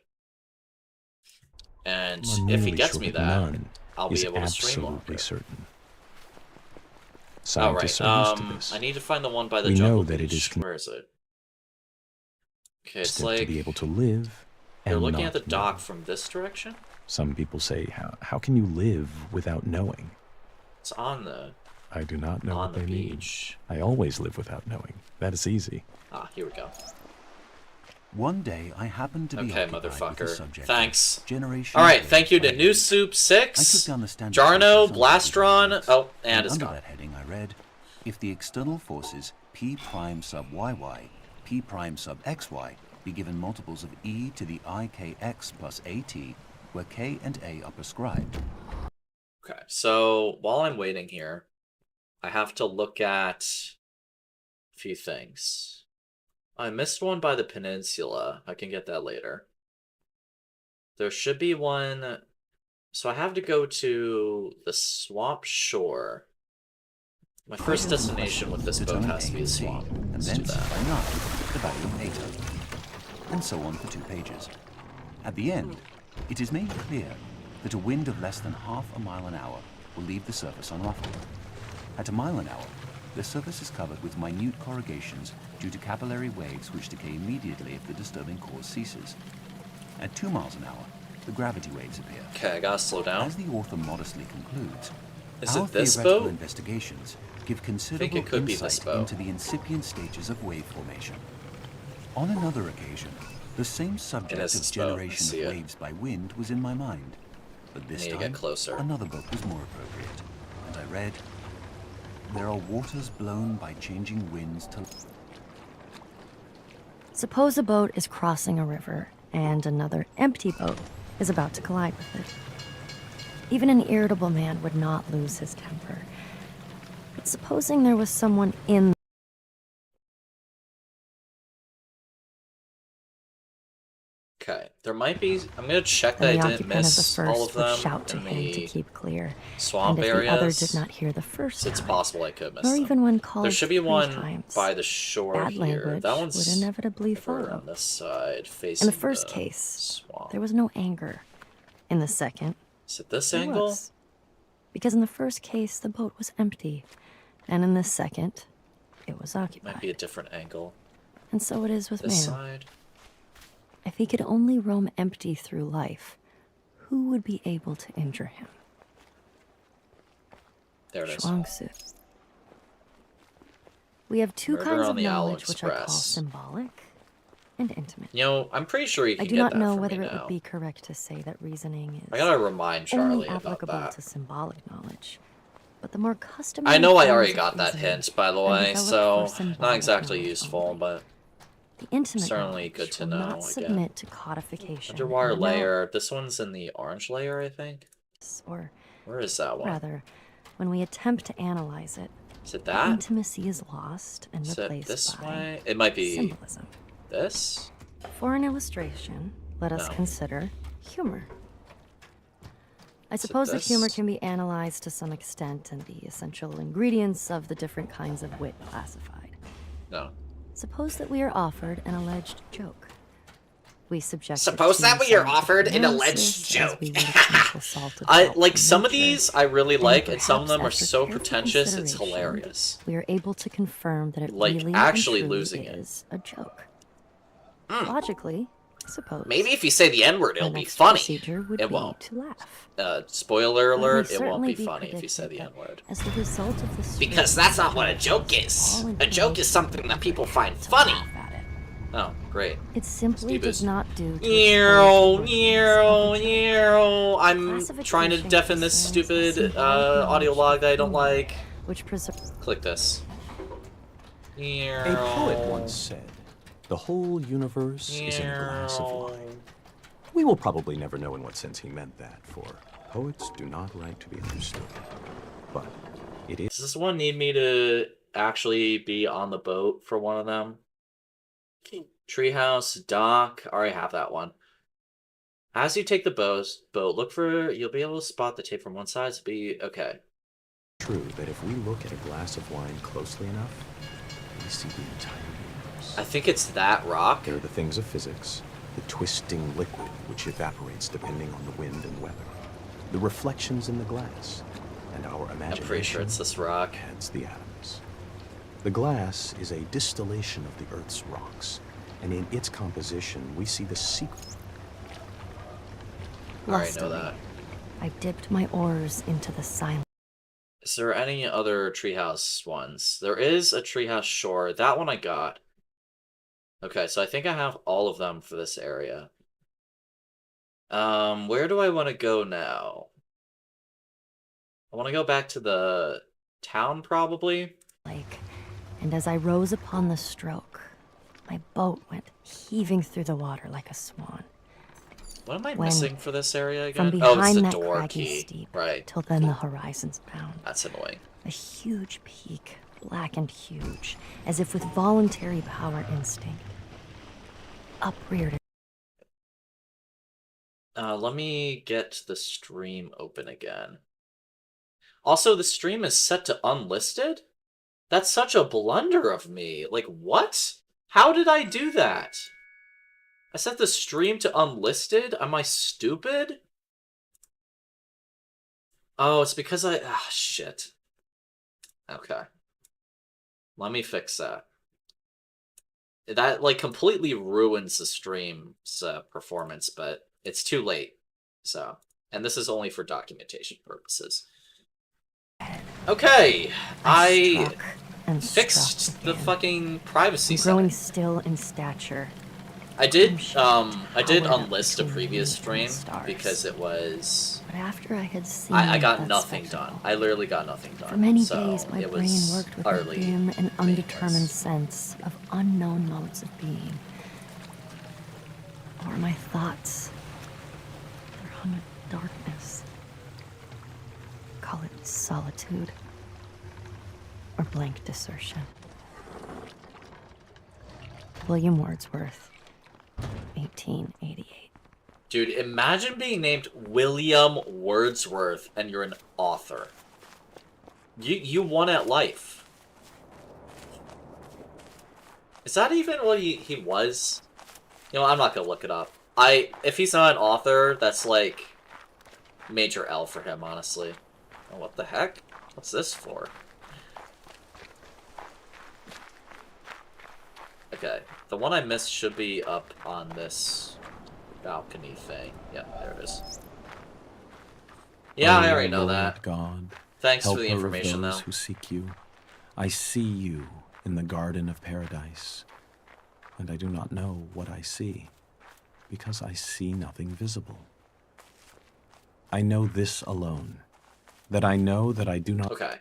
[SPEAKER 1] And
[SPEAKER 3] I'm
[SPEAKER 1] if he
[SPEAKER 3] nearly
[SPEAKER 1] gets
[SPEAKER 3] sure
[SPEAKER 1] me
[SPEAKER 3] that
[SPEAKER 1] that,
[SPEAKER 3] none
[SPEAKER 1] I'll
[SPEAKER 3] is
[SPEAKER 1] be able to stream
[SPEAKER 3] absolutely
[SPEAKER 1] longer.
[SPEAKER 3] certain. Scientists
[SPEAKER 1] oh,
[SPEAKER 3] are
[SPEAKER 1] right.
[SPEAKER 3] used to this.
[SPEAKER 1] I need to find the one by the
[SPEAKER 3] We
[SPEAKER 1] jungle
[SPEAKER 3] know that it
[SPEAKER 1] beach.
[SPEAKER 3] is
[SPEAKER 1] Where is it? Okay, it's
[SPEAKER 3] constant
[SPEAKER 1] like
[SPEAKER 3] to be able to live
[SPEAKER 1] you're
[SPEAKER 3] and
[SPEAKER 1] looking at the
[SPEAKER 3] not
[SPEAKER 1] dock
[SPEAKER 3] know.
[SPEAKER 1] from this direction.
[SPEAKER 3] Some people say, how can you live without knowing?
[SPEAKER 1] It's on the
[SPEAKER 3] I do not know what they mean.
[SPEAKER 1] beach.
[SPEAKER 3] I always live without knowing. That is easy.
[SPEAKER 1] Ah, here we go.
[SPEAKER 4] One day I happened to be
[SPEAKER 1] Okay,
[SPEAKER 4] occupied with the
[SPEAKER 1] motherfucker.
[SPEAKER 4] subject
[SPEAKER 1] Thanks.
[SPEAKER 4] of generation.
[SPEAKER 1] All right, thank you to New Soup
[SPEAKER 4] I took
[SPEAKER 1] 6,
[SPEAKER 4] down the standard
[SPEAKER 1] Jarno,
[SPEAKER 4] sources on
[SPEAKER 1] Blastron.
[SPEAKER 4] Linux,
[SPEAKER 1] Oh, and it's
[SPEAKER 4] under
[SPEAKER 1] gone.
[SPEAKER 4] that heading I read, if the external forces P prime sub YY, P prime sub XY be given multiples of e to the ikx plus at, where k and a are prescribed.
[SPEAKER 1] Okay, so while I'm waiting here, I have to look at a few things. I missed one by the peninsula. I can get that later. There should be one. So I have to go to the swamp shore. My first destination with this boat
[SPEAKER 4] Determine
[SPEAKER 1] has to
[SPEAKER 4] A
[SPEAKER 1] be a
[SPEAKER 4] and C,
[SPEAKER 1] swamp.
[SPEAKER 4] and
[SPEAKER 1] Let's
[SPEAKER 4] then
[SPEAKER 1] do
[SPEAKER 4] C
[SPEAKER 1] that.
[SPEAKER 4] by 9, the value of eta. And so on for 2 pages. At the end, it is made clear that a wind of less than half a mile an hour will leave the surface unruffled. At a mile an hour, the surface is covered with minute corrugations due to capillary waves which decay immediately if the disturbing cause ceases. At 2 miles an hour, the gravity waves appear.
[SPEAKER 1] Okay, I gotta slow down.
[SPEAKER 4] As the author modestly concludes,
[SPEAKER 1] Is
[SPEAKER 4] our
[SPEAKER 1] it this
[SPEAKER 4] theoretical
[SPEAKER 1] boat?
[SPEAKER 4] investigations give considerable
[SPEAKER 1] it could be this
[SPEAKER 4] insight
[SPEAKER 1] boat.
[SPEAKER 4] into the incipient stages of wave formation. On another occasion, the same subject
[SPEAKER 1] is
[SPEAKER 4] of
[SPEAKER 1] this boat. I
[SPEAKER 4] generation
[SPEAKER 1] see
[SPEAKER 4] of
[SPEAKER 1] it.
[SPEAKER 4] waves by wind was in my mind. But this
[SPEAKER 1] Need to
[SPEAKER 4] time,
[SPEAKER 1] get closer.
[SPEAKER 4] another book was more appropriate. And I read, there are waters blown by changing winds to...
[SPEAKER 2] Suppose a boat is crossing a river and another empty boat is about to collide with it. Even an irritable man would not lose his temper. But supposing there was someone in
[SPEAKER 1] Okay, there might be. I'm gonna check that
[SPEAKER 2] then the
[SPEAKER 1] I didn't
[SPEAKER 2] occupant of the
[SPEAKER 1] miss all of
[SPEAKER 2] first would
[SPEAKER 1] them
[SPEAKER 2] shout to
[SPEAKER 1] in
[SPEAKER 2] him to
[SPEAKER 1] the
[SPEAKER 2] keep clear.
[SPEAKER 1] swamp
[SPEAKER 2] And if
[SPEAKER 1] areas.
[SPEAKER 2] the other did not hear the first
[SPEAKER 1] So it's
[SPEAKER 2] time,
[SPEAKER 1] possible I could miss
[SPEAKER 2] nor
[SPEAKER 1] them.
[SPEAKER 2] even when called
[SPEAKER 1] There should be
[SPEAKER 2] 3
[SPEAKER 1] one
[SPEAKER 2] times,
[SPEAKER 1] by the shore
[SPEAKER 2] bad
[SPEAKER 1] here.
[SPEAKER 2] language
[SPEAKER 1] That one's
[SPEAKER 2] would inevitably
[SPEAKER 1] over
[SPEAKER 2] follow.
[SPEAKER 1] on this side, facing
[SPEAKER 2] In the first case,
[SPEAKER 1] swamp.
[SPEAKER 2] there was no anger. In the second,
[SPEAKER 1] Is it this
[SPEAKER 2] there
[SPEAKER 1] angle?
[SPEAKER 2] was. Because in the first case, the boat was empty. And in the second, it was occupied.
[SPEAKER 1] Might be a different angle.
[SPEAKER 2] And so it is with
[SPEAKER 1] This
[SPEAKER 2] man.
[SPEAKER 1] side.
[SPEAKER 2] If he could only roam empty through life, who would be able to injure him?
[SPEAKER 1] There it is.
[SPEAKER 2] Shuangsu. We have 2
[SPEAKER 1] Murder
[SPEAKER 2] kinds
[SPEAKER 1] on
[SPEAKER 2] of
[SPEAKER 1] the Owl
[SPEAKER 2] knowledge which I call
[SPEAKER 1] Express.
[SPEAKER 2] symbolic and intimate.
[SPEAKER 1] You know, I'm pretty sure you
[SPEAKER 2] I
[SPEAKER 1] can
[SPEAKER 2] do
[SPEAKER 1] get
[SPEAKER 2] not
[SPEAKER 1] that
[SPEAKER 2] know
[SPEAKER 1] from
[SPEAKER 2] whether
[SPEAKER 1] me
[SPEAKER 2] it
[SPEAKER 1] now.
[SPEAKER 2] would be correct to say that reasoning
[SPEAKER 1] I
[SPEAKER 2] is
[SPEAKER 1] gotta remind
[SPEAKER 2] only
[SPEAKER 1] Charlie about
[SPEAKER 2] applicable
[SPEAKER 1] that.
[SPEAKER 2] to symbolic knowledge. But the more customary
[SPEAKER 1] I know I
[SPEAKER 2] forms
[SPEAKER 1] already
[SPEAKER 2] of
[SPEAKER 1] got that
[SPEAKER 2] reasoning
[SPEAKER 1] hint, by the
[SPEAKER 2] are
[SPEAKER 1] way,
[SPEAKER 2] developed
[SPEAKER 1] so
[SPEAKER 2] for symbolic
[SPEAKER 1] not exactly
[SPEAKER 2] knowledge
[SPEAKER 1] useful,
[SPEAKER 2] only.
[SPEAKER 1] but
[SPEAKER 2] The intimate
[SPEAKER 1] certainly
[SPEAKER 2] knowledge
[SPEAKER 1] good to
[SPEAKER 2] will
[SPEAKER 1] know,
[SPEAKER 2] not
[SPEAKER 1] again.
[SPEAKER 2] submit to codification.
[SPEAKER 1] underwater
[SPEAKER 2] and will
[SPEAKER 1] layer. This one's in the orange layer, I think.
[SPEAKER 2] not- Or
[SPEAKER 1] Where is that one?
[SPEAKER 2] rather, when we attempt to analyze it,
[SPEAKER 1] Is it
[SPEAKER 2] the
[SPEAKER 1] that?
[SPEAKER 2] intimacy is lost and
[SPEAKER 1] Is it
[SPEAKER 2] replaced
[SPEAKER 1] this
[SPEAKER 2] by
[SPEAKER 1] way? It might be
[SPEAKER 2] symbolism.
[SPEAKER 1] this.
[SPEAKER 2] For an illustration, let us
[SPEAKER 1] No.
[SPEAKER 2] consider humor. I
[SPEAKER 1] it
[SPEAKER 2] suppose that humor
[SPEAKER 1] this?
[SPEAKER 2] can be analyzed to some extent and the essential ingredients of the different kinds of wit classified.
[SPEAKER 1] No.
[SPEAKER 2] Suppose that we are offered an alleged joke. We subject it
[SPEAKER 1] Suppose
[SPEAKER 2] to
[SPEAKER 1] that we are
[SPEAKER 2] scientific
[SPEAKER 1] offered an
[SPEAKER 2] analysis
[SPEAKER 1] alleged
[SPEAKER 2] as
[SPEAKER 1] joke.
[SPEAKER 2] we would a chemical salt of
[SPEAKER 1] I
[SPEAKER 2] salt
[SPEAKER 1] like
[SPEAKER 2] from
[SPEAKER 1] some of
[SPEAKER 2] nature,
[SPEAKER 1] these I really
[SPEAKER 2] and
[SPEAKER 1] like, and some of
[SPEAKER 2] perhaps
[SPEAKER 1] them are
[SPEAKER 2] after
[SPEAKER 1] so
[SPEAKER 2] careful
[SPEAKER 1] pretentious it's
[SPEAKER 2] consideration,
[SPEAKER 1] hilarious.
[SPEAKER 2] We are able to confirm that it
[SPEAKER 1] Like,
[SPEAKER 2] really
[SPEAKER 1] actually
[SPEAKER 2] and truly
[SPEAKER 1] losing it.
[SPEAKER 2] is a joke. Logically, I suppose.
[SPEAKER 1] Maybe if you say the N-word, it'll
[SPEAKER 2] the
[SPEAKER 1] be
[SPEAKER 2] next
[SPEAKER 1] funny.
[SPEAKER 2] procedure would
[SPEAKER 1] It
[SPEAKER 2] be
[SPEAKER 1] won't.
[SPEAKER 2] to laugh.
[SPEAKER 1] Spoiler
[SPEAKER 2] But it may
[SPEAKER 1] alert, it won't
[SPEAKER 2] certainly
[SPEAKER 1] be funny if you say the
[SPEAKER 2] predicted that
[SPEAKER 1] N-word.
[SPEAKER 2] As the result of this
[SPEAKER 1] Because
[SPEAKER 2] story,
[SPEAKER 1] that's not what a
[SPEAKER 2] all
[SPEAKER 1] joke is. A
[SPEAKER 2] information
[SPEAKER 1] joke is something that people find
[SPEAKER 2] to
[SPEAKER 1] funny.
[SPEAKER 2] laugh at it.
[SPEAKER 1] Oh, great.
[SPEAKER 2] It simply
[SPEAKER 1] Stupid.
[SPEAKER 2] does not do to
[SPEAKER 1] Eero,
[SPEAKER 2] expose the
[SPEAKER 1] Eero,
[SPEAKER 2] workings of the joke,
[SPEAKER 1] Eero. I'm trying to deafen this
[SPEAKER 2] Classification concerns
[SPEAKER 1] stupid
[SPEAKER 2] the symbolic
[SPEAKER 1] audio
[SPEAKER 2] knowledge
[SPEAKER 1] log
[SPEAKER 2] of
[SPEAKER 1] that I don't
[SPEAKER 2] humor,
[SPEAKER 1] like.
[SPEAKER 2] which preserves.
[SPEAKER 1] Click this.
[SPEAKER 3] A
[SPEAKER 1] Eero.
[SPEAKER 3] poet once said, "The whole universe is in a glass of
[SPEAKER 1] Eero.
[SPEAKER 3] wine." We will probably never know in what sense he meant that, for poets do not like to be understood. But it is
[SPEAKER 1] Does this one need me to actually be on the boat for one of them? Treehouse, dock. I already have that one. As you take the boat, look for. You'll be able to spot the tape from one side. So be okay.
[SPEAKER 3] true that if we look at a glass of wine closely enough, we see the entire universe.
[SPEAKER 1] I think it's that rock.
[SPEAKER 3] There are the things of physics, the twisting liquid which evaporates depending on the wind and weather, the reflections in the glass, and our
[SPEAKER 1] I'm
[SPEAKER 3] imagination
[SPEAKER 1] pretty sure it's this rock.
[SPEAKER 3] adds the atoms. The glass is a distillation of the Earth's rocks, and in its composition we see the secret.
[SPEAKER 1] I already know
[SPEAKER 2] Lustily,
[SPEAKER 1] that.
[SPEAKER 2] I dipped my oars into the silence.
[SPEAKER 1] Is there any other treehouse ones? There is a treehouse shore. That one I got. Okay, so I think I have all of them for this area. Where do I want to go now? I want to go back to the town, probably.
[SPEAKER 2] Lake, and as I rose upon the stroke, my boat went heaving through the water like a swan.
[SPEAKER 1] What am I
[SPEAKER 2] When,
[SPEAKER 1] missing for this area
[SPEAKER 2] From
[SPEAKER 1] again? Oh, it's
[SPEAKER 2] behind
[SPEAKER 1] the
[SPEAKER 2] that
[SPEAKER 1] door
[SPEAKER 2] craggy
[SPEAKER 1] key.
[SPEAKER 2] steep,
[SPEAKER 1] Right.
[SPEAKER 2] till then the horizon's bound.
[SPEAKER 1] That's annoying.
[SPEAKER 2] A huge peak, black and huge, as if with voluntary power instinct. Upreared.
[SPEAKER 1] Let me get the stream open again. Also, the stream is set to unlisted? That's such a blunder of me. Like, what? How did I do that? I set the stream to unlisted? Am I stupid? Oh, it's because ah, shit. Okay. Let me fix that. That, like, completely ruins the stream's performance, but it's too late. So, and this is only for documentation purposes. Okay, I
[SPEAKER 2] struck and
[SPEAKER 1] fixed
[SPEAKER 2] struck
[SPEAKER 1] the
[SPEAKER 2] again,
[SPEAKER 1] fucking privacy
[SPEAKER 2] growing
[SPEAKER 1] setting.
[SPEAKER 2] still in stature.
[SPEAKER 1] I did
[SPEAKER 2] I
[SPEAKER 1] did
[SPEAKER 2] powered up
[SPEAKER 1] unlist a
[SPEAKER 2] between
[SPEAKER 1] previous
[SPEAKER 2] me and
[SPEAKER 1] stream
[SPEAKER 2] the stars.
[SPEAKER 1] because it was
[SPEAKER 2] But after I had seen
[SPEAKER 1] I got
[SPEAKER 2] that
[SPEAKER 1] nothing
[SPEAKER 2] spectacle,
[SPEAKER 1] done. I literally got nothing done.
[SPEAKER 2] for many
[SPEAKER 1] so
[SPEAKER 2] days my
[SPEAKER 1] it
[SPEAKER 2] brain
[SPEAKER 1] was
[SPEAKER 2] worked with a
[SPEAKER 1] utterly
[SPEAKER 2] dim and undetermined
[SPEAKER 1] meaningless.
[SPEAKER 2] sense of unknown modes of being. Or my thoughts, their hung with darkness. Call it solitude or blank desertion. William Wordsworth, 1888.
[SPEAKER 1] Dude, imagine being named William Wordsworth and you're an author. You won at life. Is that even what he was? You know, I'm not gonna look it up. If he's not an author, that's like major L for him, honestly. Oh, what the heck? What's this for? Okay, the one I missed should be up on this balcony thing. Yeah, there it is. Yeah, I already know
[SPEAKER 3] Lord
[SPEAKER 1] that.
[SPEAKER 3] God,
[SPEAKER 1] Thanks for
[SPEAKER 3] helper
[SPEAKER 1] the information,
[SPEAKER 3] of those
[SPEAKER 1] though.
[SPEAKER 3] who seek you. I see you in the garden of paradise, and I do not know what I see, because I see nothing visible. I know this alone, that I know that I do not...
[SPEAKER 1] Okay,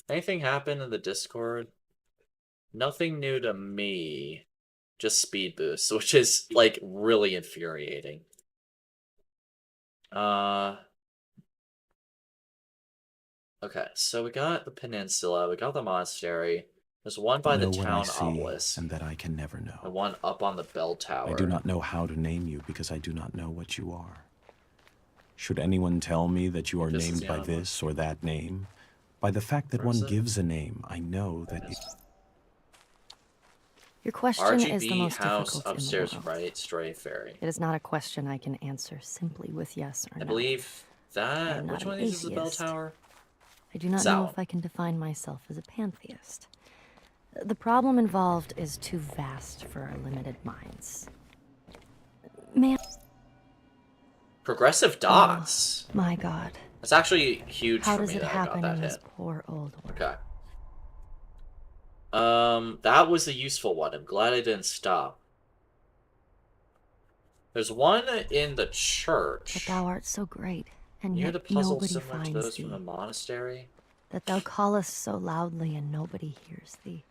[SPEAKER 1] anything happen in the Discord? Nothing new to me. Just speed boosts, which is, like, really infuriating. Okay, so we got the peninsula, we got the monastery. There's one by the
[SPEAKER 3] know what I
[SPEAKER 1] town
[SPEAKER 3] see,
[SPEAKER 1] obelisk,
[SPEAKER 3] and that I can never know.
[SPEAKER 1] and one up on the bell tower.
[SPEAKER 3] I do not know how to name you, because I do not know what you are. Should anyone tell me that you are
[SPEAKER 1] This is
[SPEAKER 3] named
[SPEAKER 1] the
[SPEAKER 3] by
[SPEAKER 1] other one.
[SPEAKER 3] this or that name, by the fact that
[SPEAKER 1] Where is
[SPEAKER 3] one
[SPEAKER 1] it?
[SPEAKER 3] gives a name, I know that it...
[SPEAKER 2] Your question is the
[SPEAKER 1] RGB
[SPEAKER 2] most
[SPEAKER 1] house
[SPEAKER 2] difficult
[SPEAKER 1] upstairs,
[SPEAKER 2] in the world.
[SPEAKER 1] right? Stray Fairy.
[SPEAKER 2] It is not a question I can answer simply with yes or
[SPEAKER 1] I
[SPEAKER 2] no.
[SPEAKER 1] believe
[SPEAKER 2] I
[SPEAKER 1] that.
[SPEAKER 2] am
[SPEAKER 1] Which
[SPEAKER 2] not
[SPEAKER 1] one
[SPEAKER 2] an
[SPEAKER 1] of these is the bell
[SPEAKER 2] atheist.
[SPEAKER 1] tower?
[SPEAKER 2] I do not
[SPEAKER 1] That
[SPEAKER 2] know
[SPEAKER 1] one.
[SPEAKER 2] if I can define myself as a pantheist. The problem involved is too vast for our limited minds. Man,
[SPEAKER 1] Progressive dots.
[SPEAKER 2] my God.
[SPEAKER 1] That's actually huge
[SPEAKER 2] How
[SPEAKER 1] for
[SPEAKER 2] does
[SPEAKER 1] me
[SPEAKER 2] it
[SPEAKER 1] that I got
[SPEAKER 2] happen
[SPEAKER 1] that
[SPEAKER 2] in
[SPEAKER 1] hit.
[SPEAKER 2] this poor old world?
[SPEAKER 1] Okay. That was a useful one. I'm glad I didn't stop. There's one in the church.
[SPEAKER 2] But thou art so great, and
[SPEAKER 1] Near
[SPEAKER 2] yet
[SPEAKER 1] the puzzle
[SPEAKER 2] nobody
[SPEAKER 1] similar to
[SPEAKER 2] finds
[SPEAKER 1] those
[SPEAKER 2] thee.
[SPEAKER 1] from the monastery.
[SPEAKER 2] That thou callest so loudly, and nobody hears thee.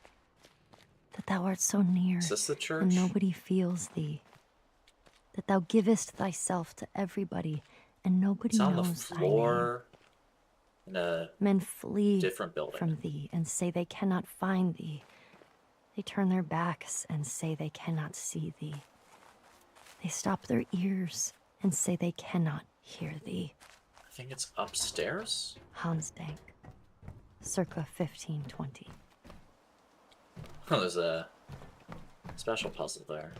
[SPEAKER 2] That thou art so near,
[SPEAKER 1] Is this the church?
[SPEAKER 2] and nobody feels thee. That thou givest thyself to everybody, and nobody
[SPEAKER 1] It's on the
[SPEAKER 2] knows thy name.
[SPEAKER 1] floor in a
[SPEAKER 2] Men flee
[SPEAKER 1] different building.
[SPEAKER 2] from thee and say they cannot find thee. They turn their backs and say they cannot see thee. They stop their ears and say they cannot hear thee.
[SPEAKER 1] I think it's upstairs?
[SPEAKER 2] Hans Dank, circa 1520.
[SPEAKER 1] Oh, there's a special puzzle there.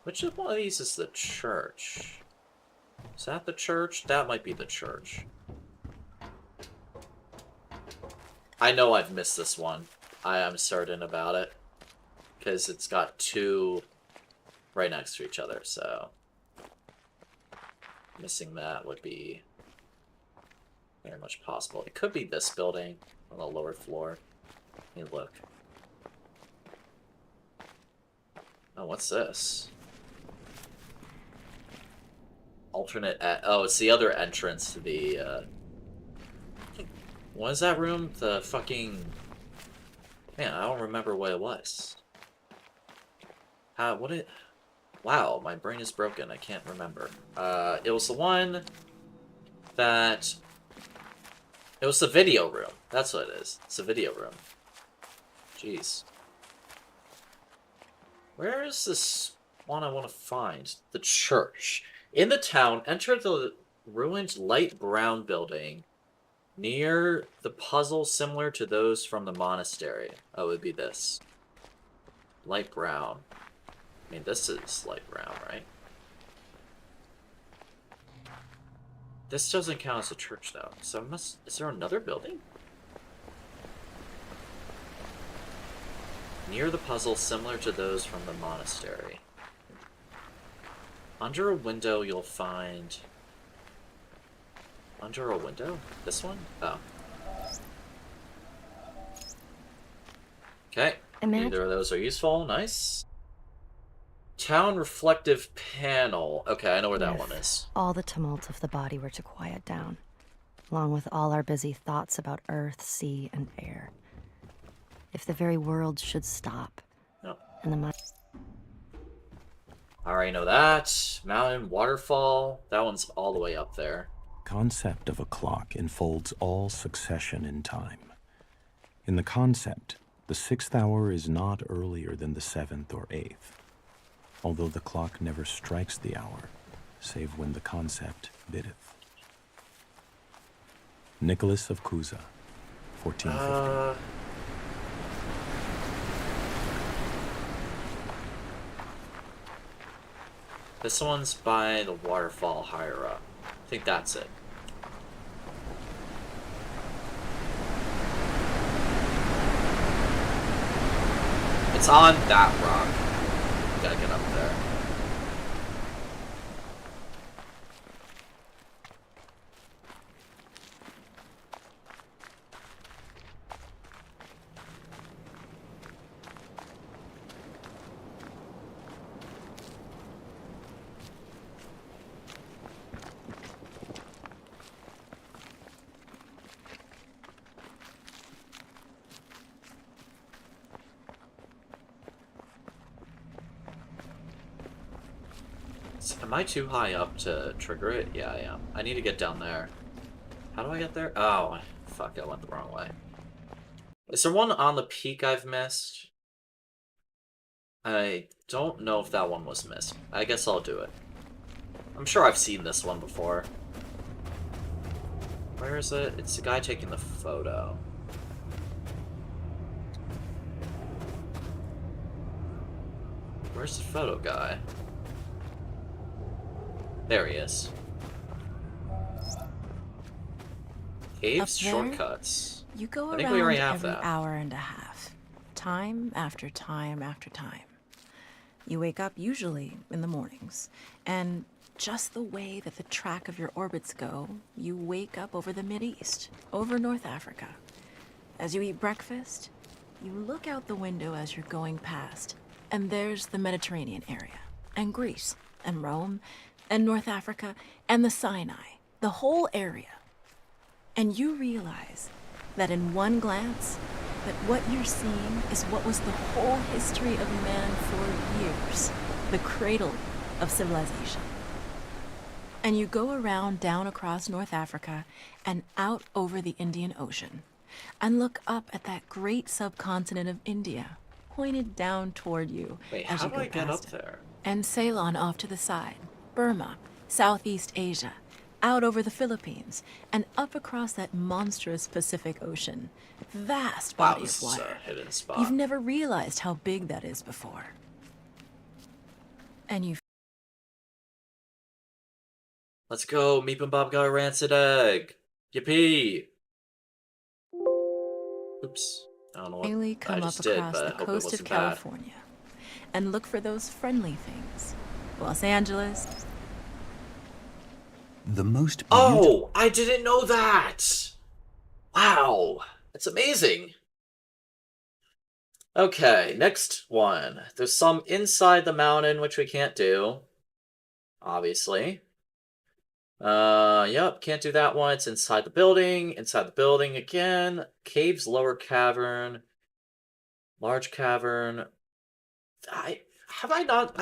[SPEAKER 1] Which of one of these is the church? Is that the church? That might be the church. I know I've missed this one. I am certain about it. Because it's got two right next to each other, so... Missing that would be very much possible. It could be this building on the lower floor. Let me look. Oh, what's this? Alternate... oh, it's the other entrance to the, What is that room? The fucking... Man, I don't remember what it was. What it... Wow, my brain is broken. I can't remember. It was the one that... It was the video room. That's what it is. It's the video room. Jeez. Where is this one I want to find? The church. In the town, enter the ruined light brown building near the puzzle similar to those from the monastery. Oh, it would be this. Light brown. I mean, this is light brown, right? This doesn't count as a church, though. So is there another building? Near the puzzle similar to those from the monastery. Under a window, you'll find... Under a window? This one? Oh. Okay. Neither of those are useful. Nice. Town reflective panel. Okay, I know where that one is.
[SPEAKER 2] All the tumult of the body were to quiet down, along with all our busy thoughts about earth, sea, and air. If the very world should stop, and the mind...
[SPEAKER 1] I already know that. Mountain, waterfall. That one's all the way up there.
[SPEAKER 3] Concept of a clock enfolds all succession in time. In the concept, the 6th hour is not earlier than the 7th or 8th, although the clock never strikes the hour, save when the concept biddeth. Nicholas of Cusa, 1450.
[SPEAKER 1] This one's by the waterfall higher up. I think that's it. It's on that rock. Gotta get up there. Am I too high up to trigger it? Yeah, I am. I need to get down there. How do I get there? Oh, fuck, I went the wrong way. Is there one on the peak I've missed? I don't know if that one was missed. I guess I'll do it. I'm sure I've seen this one before. Where is it? It's the guy taking the photo. Where's the photo guy? There he is. Caves, shortcuts.
[SPEAKER 5] You go
[SPEAKER 1] I think we
[SPEAKER 5] around
[SPEAKER 1] already have
[SPEAKER 5] every
[SPEAKER 1] that.
[SPEAKER 5] hour and a half, time after time after time. You wake up usually in the mornings, and just the way that the track of your orbits go, you wake up over the Mideast, over North Africa. As you eat breakfast, you look out the window as you're going past, and there's the Mediterranean area, and Greece, and Rome, and North Africa, and the Sinai, the whole area. And you realize that in one glance, that what you're seeing is what was the whole history of man for years, the cradle of civilization. And you go around down across North Africa and out over the Indian Ocean, and look up at that great subcontinent of India, pointed down toward you.
[SPEAKER 1] Wait,
[SPEAKER 5] as
[SPEAKER 1] how
[SPEAKER 5] you
[SPEAKER 1] do
[SPEAKER 5] go
[SPEAKER 1] I get up
[SPEAKER 5] past it.
[SPEAKER 1] there?
[SPEAKER 5] And Ceylon off to the side, Burma, Southeast Asia, out over the Philippines, and up across that monstrous Pacific Ocean. Vast body
[SPEAKER 1] this
[SPEAKER 5] of
[SPEAKER 1] is
[SPEAKER 5] water.
[SPEAKER 1] a hidden spot.
[SPEAKER 5] You've never realized how big that is before. And you
[SPEAKER 1] Let's go. Meap and Bob got a rancid egg. Yippee. Oops. I don't know what
[SPEAKER 5] Mainly
[SPEAKER 1] I
[SPEAKER 5] come up
[SPEAKER 1] just did,
[SPEAKER 5] across
[SPEAKER 1] but
[SPEAKER 5] the
[SPEAKER 1] I hope it
[SPEAKER 5] coast of
[SPEAKER 1] wasn't bad.
[SPEAKER 5] California and look for those friendly things. Los Angeles.
[SPEAKER 4] The most beautiful...
[SPEAKER 1] Oh, I didn't know that. Wow. That's amazing. Okay, next one. There's some inside the mountain, which we can't do. Obviously. Yep, can't do that one. It's inside the building. Inside the building again. Caves, lower cavern. Large cavern. I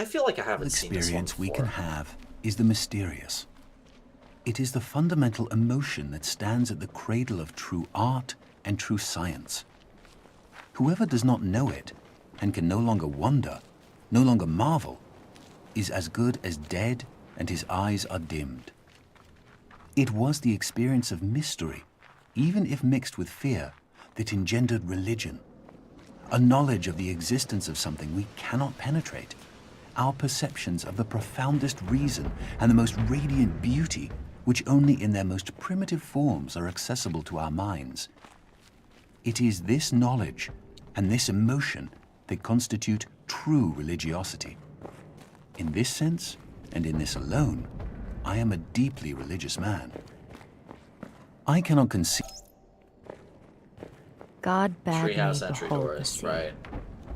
[SPEAKER 1] feel like I haven't seen this one
[SPEAKER 4] experience we
[SPEAKER 1] before.
[SPEAKER 4] can have is the mysterious. It is the fundamental emotion that stands at the cradle of true art and true science. Whoever does not know it and can no longer wonder, no longer marvel, is as good as dead and his eyes are dimmed. It was the experience of mystery, even if mixed with fear, that engendered religion. A knowledge of the existence of something we cannot penetrate. Our perceptions of the profoundest reason and the most radiant beauty, which only in their most primitive forms are accessible to our minds. It is this knowledge and this emotion that constitute true religiosity. In this sense, and in this alone, I am a deeply religious man. I cannot conceive...
[SPEAKER 2] God bade me
[SPEAKER 1] Treehouse entry
[SPEAKER 2] behold the
[SPEAKER 1] doors,
[SPEAKER 2] sea,
[SPEAKER 1] right.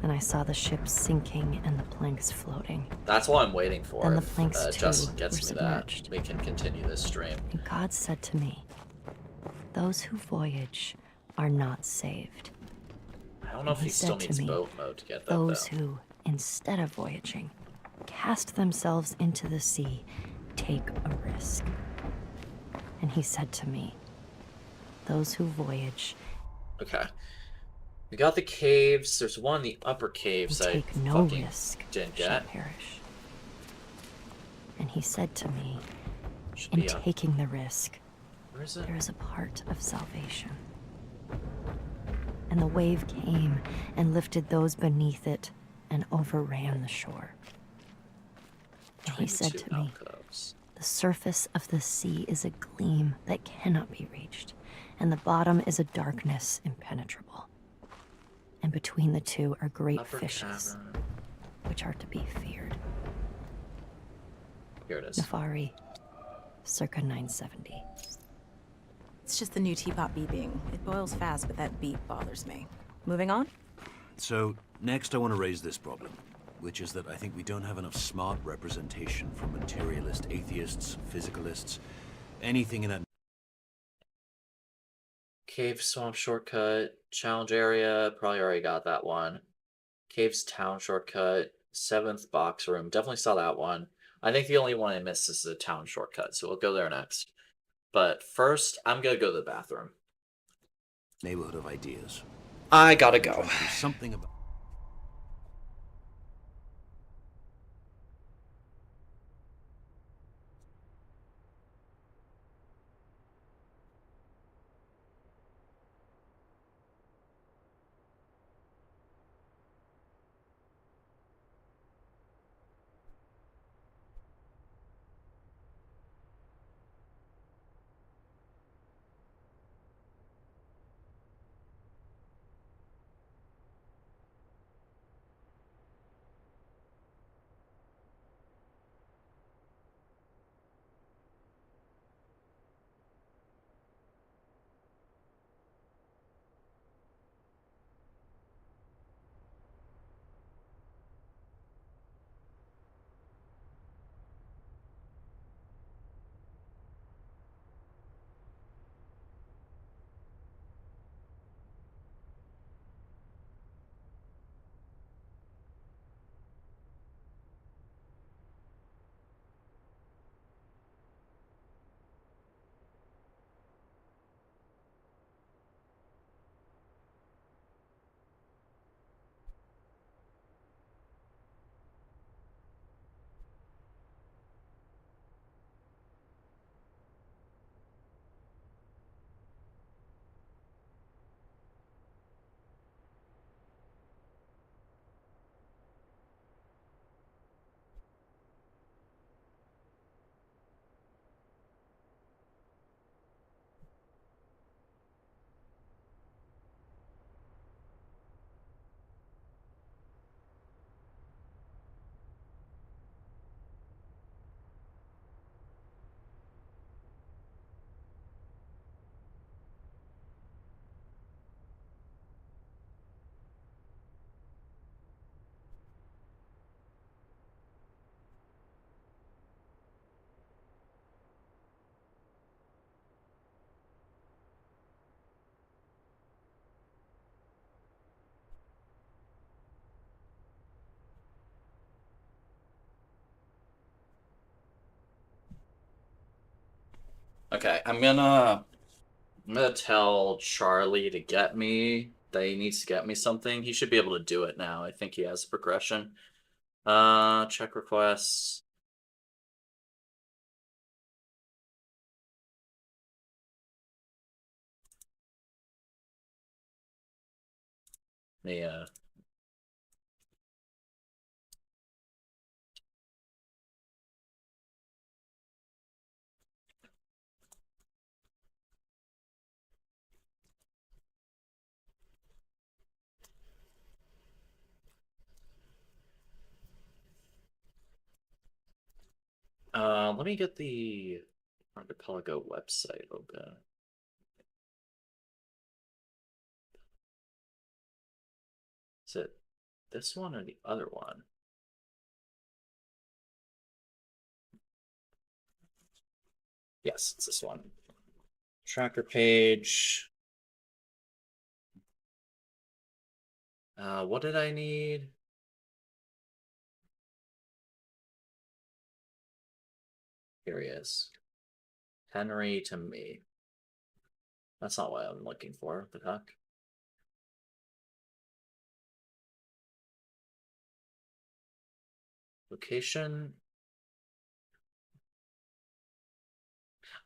[SPEAKER 2] and I saw the ship sinking and the planks floating.
[SPEAKER 1] That's what I'm waiting for.
[SPEAKER 2] Then the
[SPEAKER 1] If
[SPEAKER 2] planks, too,
[SPEAKER 1] Justin
[SPEAKER 2] were
[SPEAKER 1] gets me
[SPEAKER 2] submerged.
[SPEAKER 1] that, we can continue this stream.
[SPEAKER 2] And God said to me, "Those who voyage are not saved."
[SPEAKER 1] I don't know if
[SPEAKER 2] He
[SPEAKER 1] he still
[SPEAKER 2] said to
[SPEAKER 1] needs
[SPEAKER 2] me,
[SPEAKER 1] boat mode to get that,
[SPEAKER 2] "Those
[SPEAKER 1] though.
[SPEAKER 2] who, instead of voyaging, cast themselves into the sea, take a risk." And he said to me, "Those who voyage
[SPEAKER 1] Okay. We got the caves. There's one in the upper caves
[SPEAKER 2] and
[SPEAKER 1] I
[SPEAKER 2] take no
[SPEAKER 1] fucking
[SPEAKER 2] risk
[SPEAKER 1] didn't
[SPEAKER 2] shall
[SPEAKER 1] get.
[SPEAKER 2] perish." And he said to me,
[SPEAKER 1] Should
[SPEAKER 2] "In
[SPEAKER 1] be up.
[SPEAKER 2] taking the risk,
[SPEAKER 1] Where is it?
[SPEAKER 2] there is a part of salvation." And the wave came and lifted those beneath it and overran the shore. And he said to me,
[SPEAKER 1] Alcoves.
[SPEAKER 2] "The surface of the sea is a gleam that cannot be reached, and the bottom is a darkness impenetrable. And between the two are great
[SPEAKER 1] Upper
[SPEAKER 2] fishes,
[SPEAKER 1] cavern.
[SPEAKER 2] which are to be feared."
[SPEAKER 1] Here it is.
[SPEAKER 2] Nefari, circa 970.
[SPEAKER 5] It's just the new teapot beeping. It boils fast, but that beep bothers me. Moving on?
[SPEAKER 6] So, next I want to raise this problem, which is that I think we don't have enough smart representation from materialist atheists, physicalists, anything in that...
[SPEAKER 1] Cave swamp shortcut. Challenge area. Probably already got that one. Caves town shortcut. 7th box room. Definitely saw that one. I think the only one I missed is the town shortcut, so we'll go there next. But first, I'm gonna go to the bathroom.
[SPEAKER 6] neighborhood of ideas.
[SPEAKER 1] I gotta go.
[SPEAKER 6] Trying to do something about...
[SPEAKER 1] Okay, I'm gonna tell Charlie to get me that he needs to get me something. He should be able to do it now. I think he has progression. Check requests. Yeah. Let me get the Archipelago website open. Is it this one or the other one? Yes, it's this one. Tracker page. What did I need? Here he is. Henry to me. That's not what I'm looking for, but heck. Location.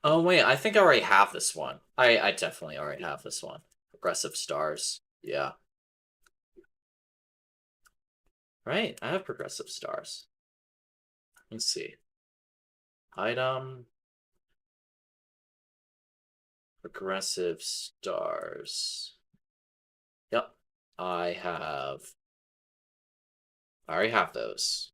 [SPEAKER 1] Oh wait, I think I already have this one. I definitely already have this one. Progressive stars. Yeah. Right, I have progressive stars. Let's see. Item. Progressive stars. Yep. I already have those.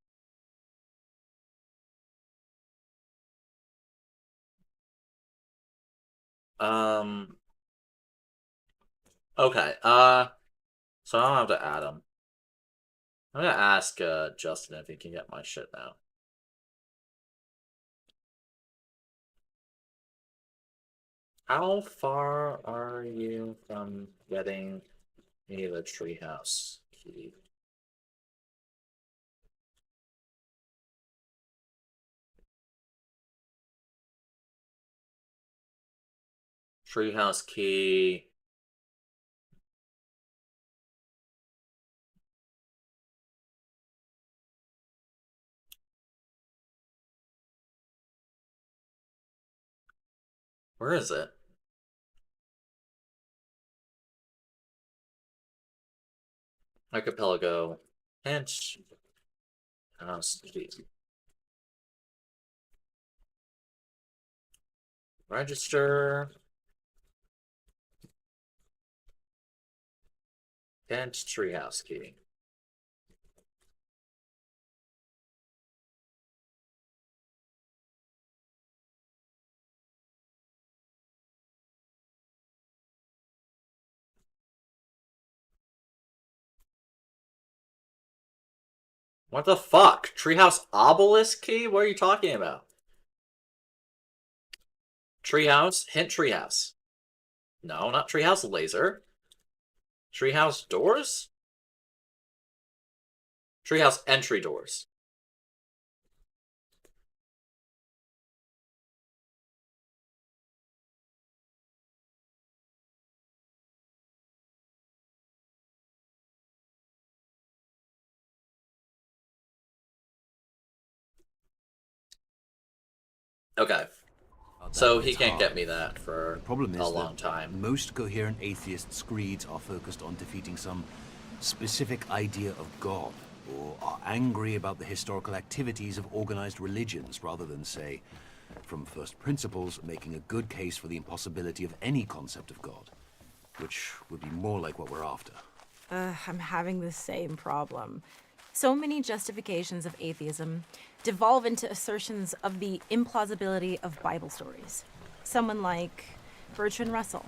[SPEAKER 1] Okay, so I don't have to add them. I'm gonna ask Justin if he can get my shit now. How far are you from getting me the treehouse key? Treehouse key. Where is it? Archipelago. Hint. House key. Register. Hint treehouse key. What the fuck? Treehouse obelisk key? What are you talking about? Treehouse? Hint treehouse. No, not treehouse laser. Treehouse doors? Treehouse entry doors. Okay. So he can't get me that for
[SPEAKER 6] The problem is
[SPEAKER 1] a long
[SPEAKER 6] that
[SPEAKER 1] time.
[SPEAKER 6] most coherent atheists' creeds are focused on defeating some specific idea of God, or are angry about the historical activities of organized religions, rather than, say, from first principles, making a good case for the impossibility of any concept of God, which would be more like what we're after.
[SPEAKER 5] I'm having the same problem. So many justifications of atheism devolve into assertions of the implausibility of Bible stories. Someone like Bertrand Russell,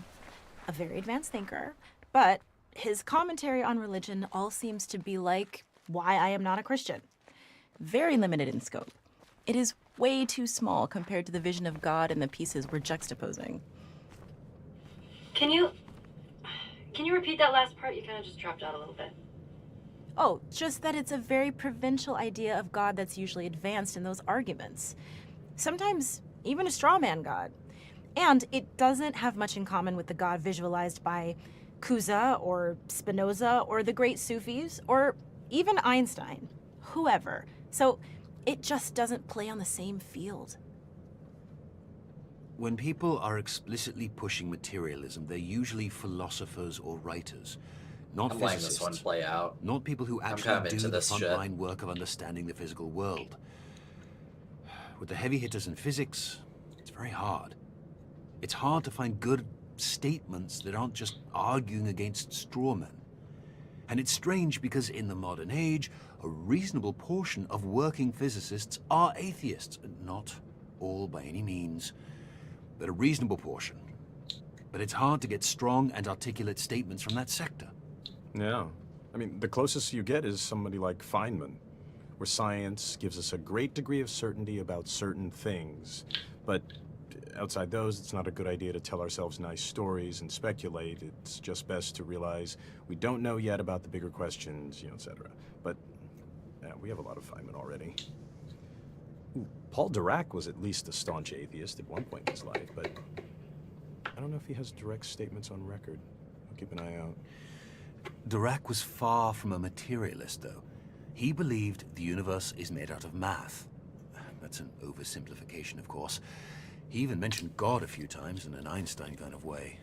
[SPEAKER 5] a very advanced thinker, but his commentary on religion all seems to be like Why I Am Not a Christian. Very limited in scope. It is way too small compared to the vision of God and the pieces we're juxtaposing.
[SPEAKER 2] Can you repeat that last part? You kind of just dropped out a little bit.
[SPEAKER 5] Oh, just that it's a very provincial idea of God that's usually advanced in those arguments. Sometimes even a straw man God.
[SPEAKER 7] And it doesn't have much in common with the god visualized by Kuza or Spinoza or the great Sufis or even Einstein, whoever. So it just doesn't play on the same field.
[SPEAKER 6] When people are explicitly pushing materialism, they're usually philosophers or writers, not
[SPEAKER 1] I'm letting
[SPEAKER 6] physicists.
[SPEAKER 1] this one play out.
[SPEAKER 6] Not people who
[SPEAKER 1] kind
[SPEAKER 6] actually
[SPEAKER 1] of
[SPEAKER 6] do
[SPEAKER 1] into
[SPEAKER 6] the
[SPEAKER 1] this shit.
[SPEAKER 6] frontline work of understanding the physical world. With the heavy hitters in physics, it's very hard. It's hard to find good statements that aren't just arguing against strawmen. And it's strange because in the modern age, a reasonable portion of working physicists are atheists. Not all by any means, but a reasonable portion. But it's hard to get strong and articulate statements from that sector.
[SPEAKER 3] Yeah. I mean, the closest you get is somebody like Feynman, where science gives us a great degree of certainty about certain things. But outside those, it's not a good idea to tell ourselves nice stories and speculate. It's just best to realize we don't know yet about the bigger questions, etc. But yeah, we have a lot of Feynman already. Ooh, Paul Dirac was at least a staunch atheist at one point in his life, but I don't know if he has direct statements on record. I'll keep an eye out.
[SPEAKER 6] Dirac was far from a materialist, though. He believed the universe is made out of math. That's an oversimplification, of course. He even mentioned God a few times in an Einstein kind of way.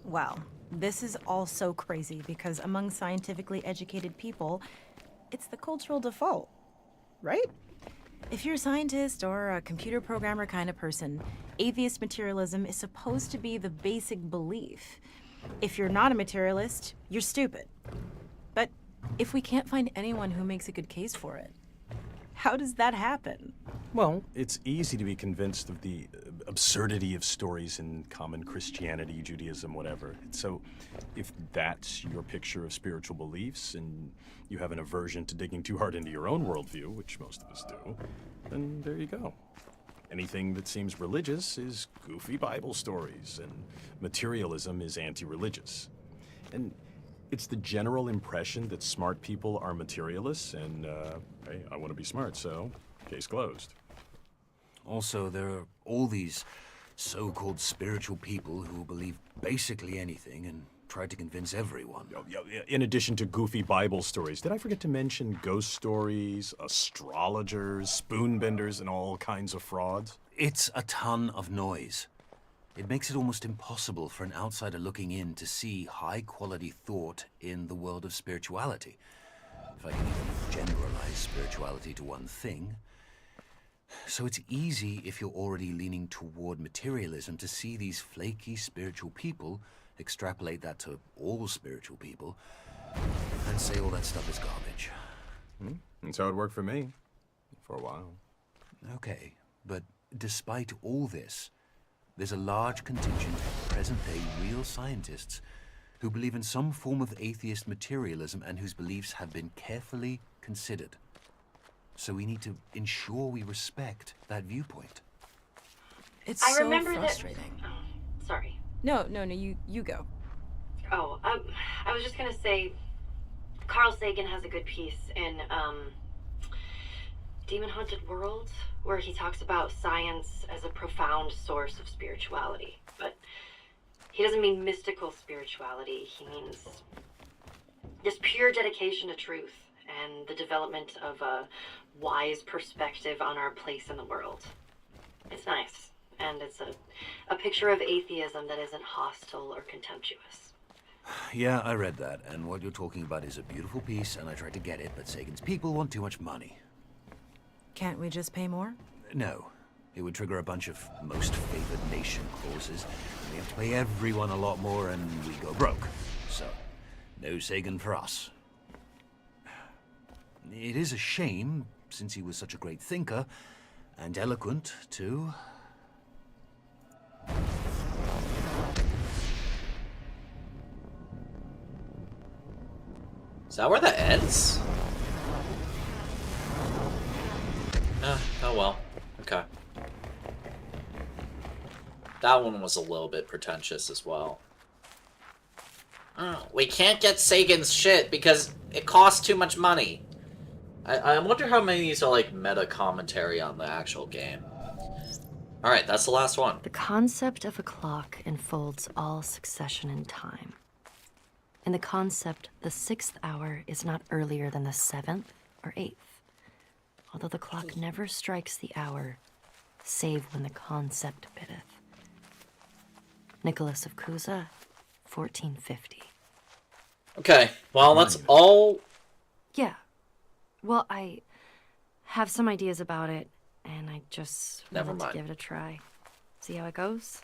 [SPEAKER 7] Wow, this is all so crazy because among scientifically educated people, it's the cultural default, right? If you're a scientist or a computer programmer kind of person, atheist materialism is supposed to be the basic belief. If you're not a materialist, you're stupid. But if we can't find anyone who makes a good case for it, how does that happen?
[SPEAKER 3] Well, it's easy to be convinced of the absurdity of stories in common Christianity, Judaism, whatever. So, if that's your picture of spiritual beliefs and you have an aversion to digging too hard into your own worldview, which most of us do, then there you go. Anything that seems religious is goofy Bible stories, and materialism is anti-religious. And it's the general impression that smart people are materialists, and hey, I want to be smart, so case closed.
[SPEAKER 6] Also, there are all these so-called spiritual people who believe basically anything and try to convince everyone.
[SPEAKER 3] In addition to goofy Bible stories, did I forget to mention ghost stories, astrologers, spoonbenders, and all kinds of frauds?
[SPEAKER 6] It's a ton of noise. It makes it almost impossible for an outsider looking in to see high-quality thought in the world of spirituality. If I can even generalize spirituality to one thing. So it's easy, if you're already leaning toward materialism, to see these flaky spiritual people, extrapolate that to all spiritual people, and say all that stuff is garbage.
[SPEAKER 3] That's how it worked for me, for a while.
[SPEAKER 6] Okay, but despite all this, there's a large contingent of present-day real scientists who believe in some form of atheist materialism and whose beliefs have been carefully considered. So we need to ensure we respect that viewpoint.
[SPEAKER 5] It's
[SPEAKER 8] I
[SPEAKER 5] so
[SPEAKER 8] remember
[SPEAKER 5] frustrating.
[SPEAKER 8] that. Oh, sorry.
[SPEAKER 7] No, you go.
[SPEAKER 8] Oh, I was just gonna say, Carl Sagan has a good piece in Demon Haunted World, where he talks about science as a profound source of spirituality. But he doesn't mean mystical spirituality. He means just pure dedication to truth and the development of a wise perspective on our place in the world. It's nice, and it's a picture of atheism that isn't hostile or contemptuous.
[SPEAKER 6] Yeah, I read that, and what you're talking about is a beautiful piece, and I tried to get it, but Sagan's people want too much money.
[SPEAKER 5] Can't we just pay more?
[SPEAKER 6] No. It would trigger a bunch of most favored nation clauses, and we have to pay everyone a lot more, and we go broke. So, no Sagan for us. It is a shame, since he was such a great thinker, and eloquent, too.
[SPEAKER 1] Is that where that ends? Oh well. Okay. That one was a little bit pretentious as well. We can't get Sagan's shit because it costs too much money. I wonder how many of these are like meta commentary on the actual game. Alright, that's the last one.
[SPEAKER 2] The concept of a clock enfolds all succession in time. In the concept, the 6th hour is not earlier than the 7th or 8th, although the clock never strikes the hour, save when the concept biddeth. Nicholas of Cusa, 1450.
[SPEAKER 1] Okay, well, that's all...
[SPEAKER 2] Yeah. Well, I have some ideas about it, and I just
[SPEAKER 1] Never
[SPEAKER 2] wanted
[SPEAKER 1] mind.
[SPEAKER 2] to give it a try. See how it goes?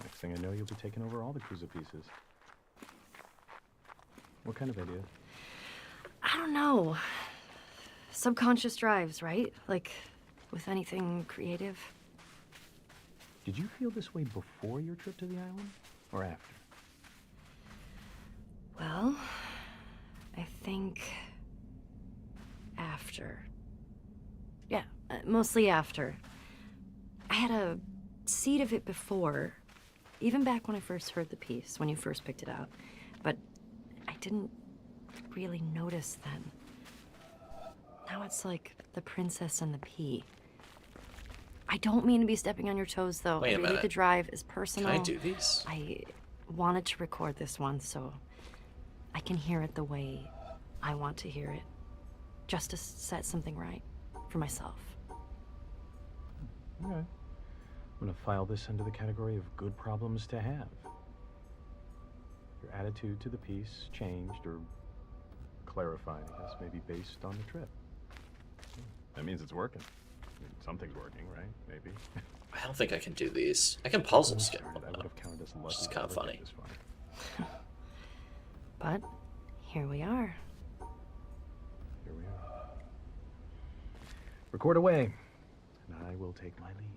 [SPEAKER 3] Next thing I know, you'll be taking over all the Cruza pieces. What kind of idea?
[SPEAKER 2] I don't know. Subconscious drives, right? Like, with anything creative.
[SPEAKER 3] Did you feel this way before your trip to the island? Or after?
[SPEAKER 2] Well, I think... after. Yeah, mostly after. I had a seed of it before, even back when I first heard the piece, when you first picked it out. But I didn't really notice then. Now it's like the princess and the pea. I don't mean to be stepping on your toes, though.
[SPEAKER 1] Wait a
[SPEAKER 2] Really,
[SPEAKER 1] minute.
[SPEAKER 2] the drive is personal.
[SPEAKER 1] Can I do these?
[SPEAKER 2] I wanted to record this one so I can hear it the way I want to hear it. Just to set something right for myself.
[SPEAKER 3] Okay. I'm gonna file this under the category of good problems to have. Your attitude to the piece changed or clarified, I guess, maybe based on the trip. That means it's working. I mean, something's working, right? Maybe.
[SPEAKER 1] I don't think I can do these. I can puzzle skip
[SPEAKER 3] I
[SPEAKER 1] them,
[SPEAKER 3] would
[SPEAKER 1] though.
[SPEAKER 3] have counted as lucky.
[SPEAKER 1] Which is
[SPEAKER 3] to
[SPEAKER 1] kind of
[SPEAKER 3] ever get
[SPEAKER 1] funny.
[SPEAKER 3] this far.
[SPEAKER 2] But here we are.
[SPEAKER 3] Here we are. Record away, and I will take my leave.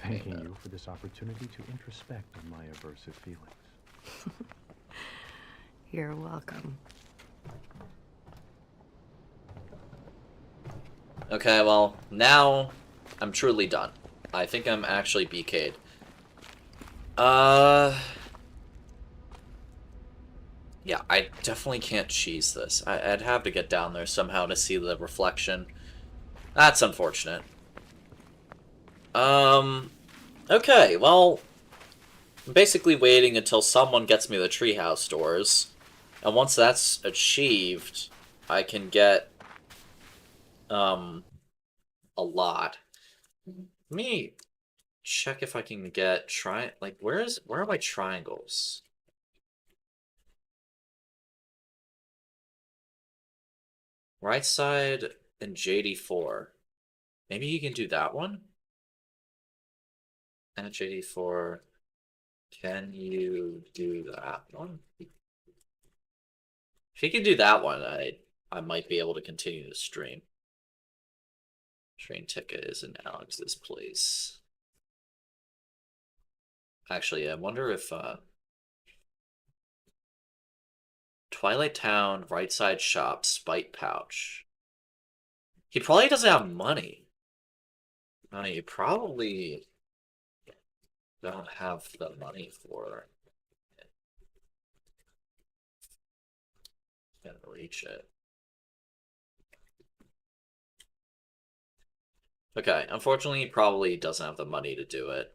[SPEAKER 3] Thanking
[SPEAKER 1] Amen.
[SPEAKER 3] you for this opportunity to introspect on my aversive feelings.
[SPEAKER 2] You're welcome.
[SPEAKER 1] Okay, well, now I'm truly done. I think I'm actually BK'd. Yeah, I definitely can't cheese this. I'd have to get down there somehow to see the reflection. That's unfortunate. Okay, well, I'm basically waiting until someone gets me the treehouse doors. And once that's achieved, I can get, a lot. Let me check if I can get where are my triangles? Right side and JD4. Maybe you can do that one? And JD4. Can you do that one? If you can do that one, I might be able to continue the stream. Train ticket is in Alex's place. Actually, I wonder if Twilight Town, right side shop, spite pouch. He probably doesn't have money. I mean, you probably don't have the money for it. Can't reach it. Okay, unfortunately, he probably doesn't have the money to do it.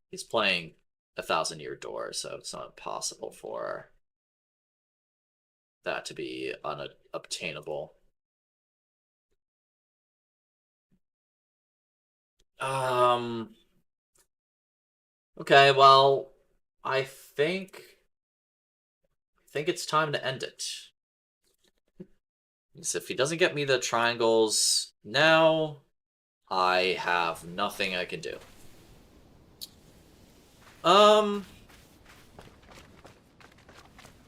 [SPEAKER 1] He's playing 1,000-Year Door, so it's not possible for that to be unobtainable. Okay, well, I think it's time to end it. Because if he doesn't get me the triangles now, I have nothing I can do.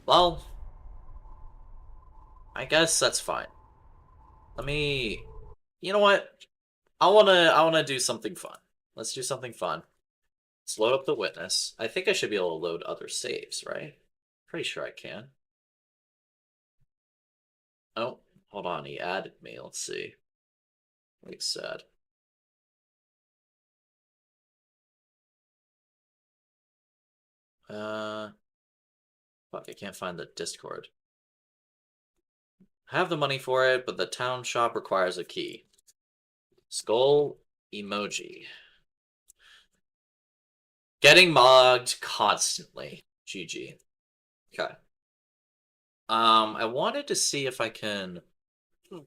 [SPEAKER 1] Well, I guess that's fine. Let me, you know what? I wanna do something fun. Let's do something fun. Let's load up the witness. I think I should be able to load other saves, right? Pretty sure I can. Oh, hold on, he added me. Let's see what he said. Fuck, I can't find the Discord. I have the money for it, but the town shop requires a key. Skull Emoji. Getting mogged constantly. GG. Okay. I wanted to see if I can... Can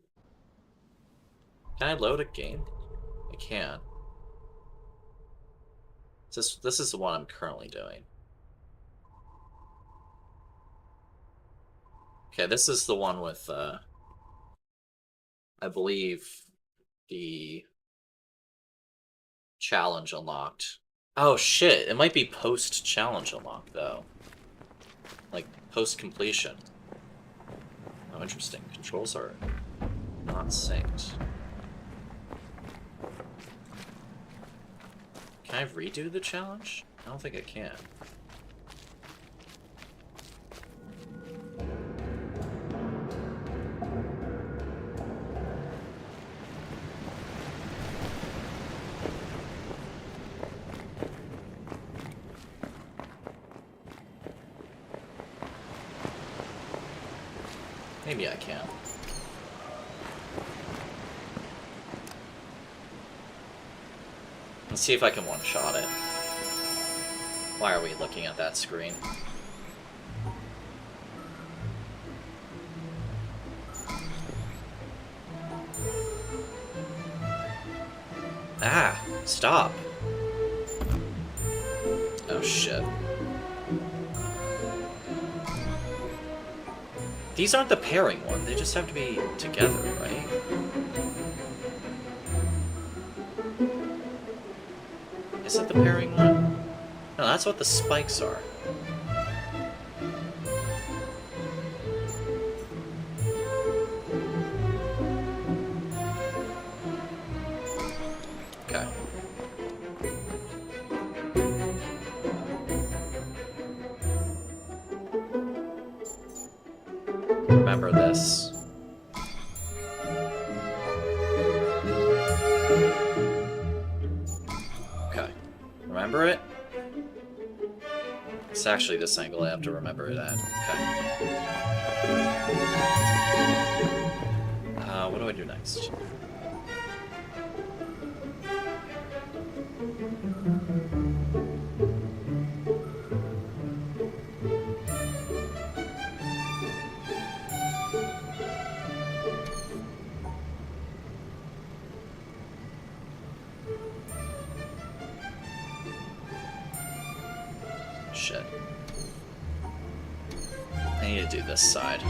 [SPEAKER 1] I load a game? I can. This is the one I'm currently doing. Okay, this is the one with, I believe, the challenge unlocked. Oh shit, it might be post-challenge unlocked, though. Like, post-completion. Oh, interesting. Controls are not synced. Can I redo the challenge? I don't think I can. Maybe I can. Let's see if I can one-shot it. Why are we looking at that screen? Ah! Stop! Oh shit. These aren't the pairing one, they just have to be together, right? Is it the pairing one? No, that's what the spikes are. Okay. Remember this. Okay. Remember it? It's actually this angle I have to remember it at. Okay. What do I do next? Shit. I need to do this side.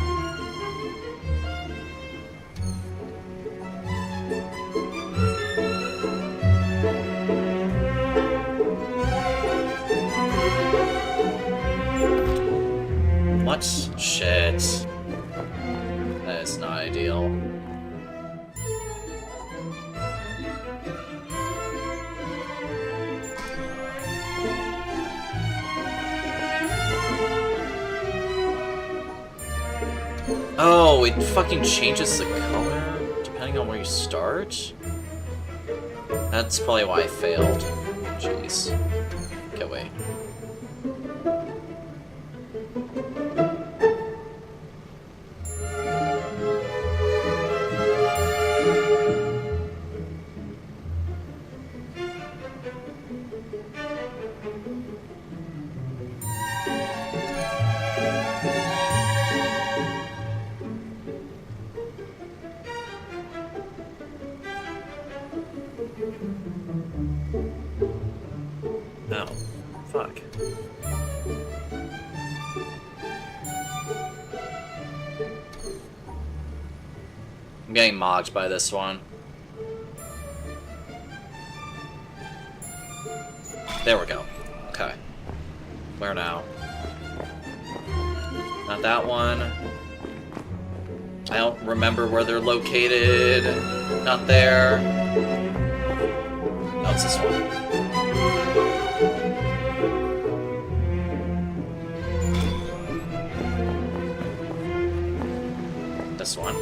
[SPEAKER 1] What? Shit. That is not ideal. Oh, it fucking changes the color depending on where you start? That's probably why I failed. Jeez. Okay, wait. No. Fuck. I'm getting mogged by this one. There we go. Okay. Where now? Not that one. I don't remember where they're located. Not there. No, it's this one. This one.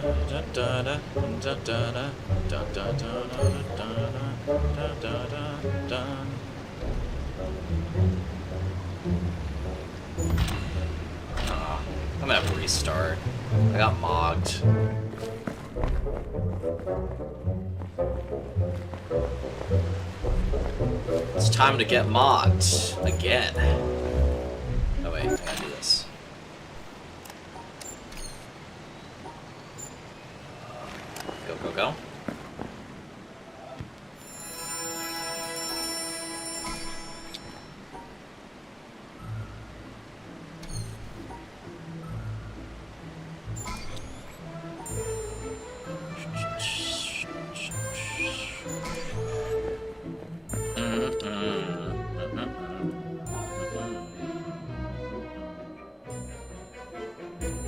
[SPEAKER 1] I'm gonna have to restart. I got mogged. It's time to get mogged again. Oh wait, I gotta do this. Go, go, go.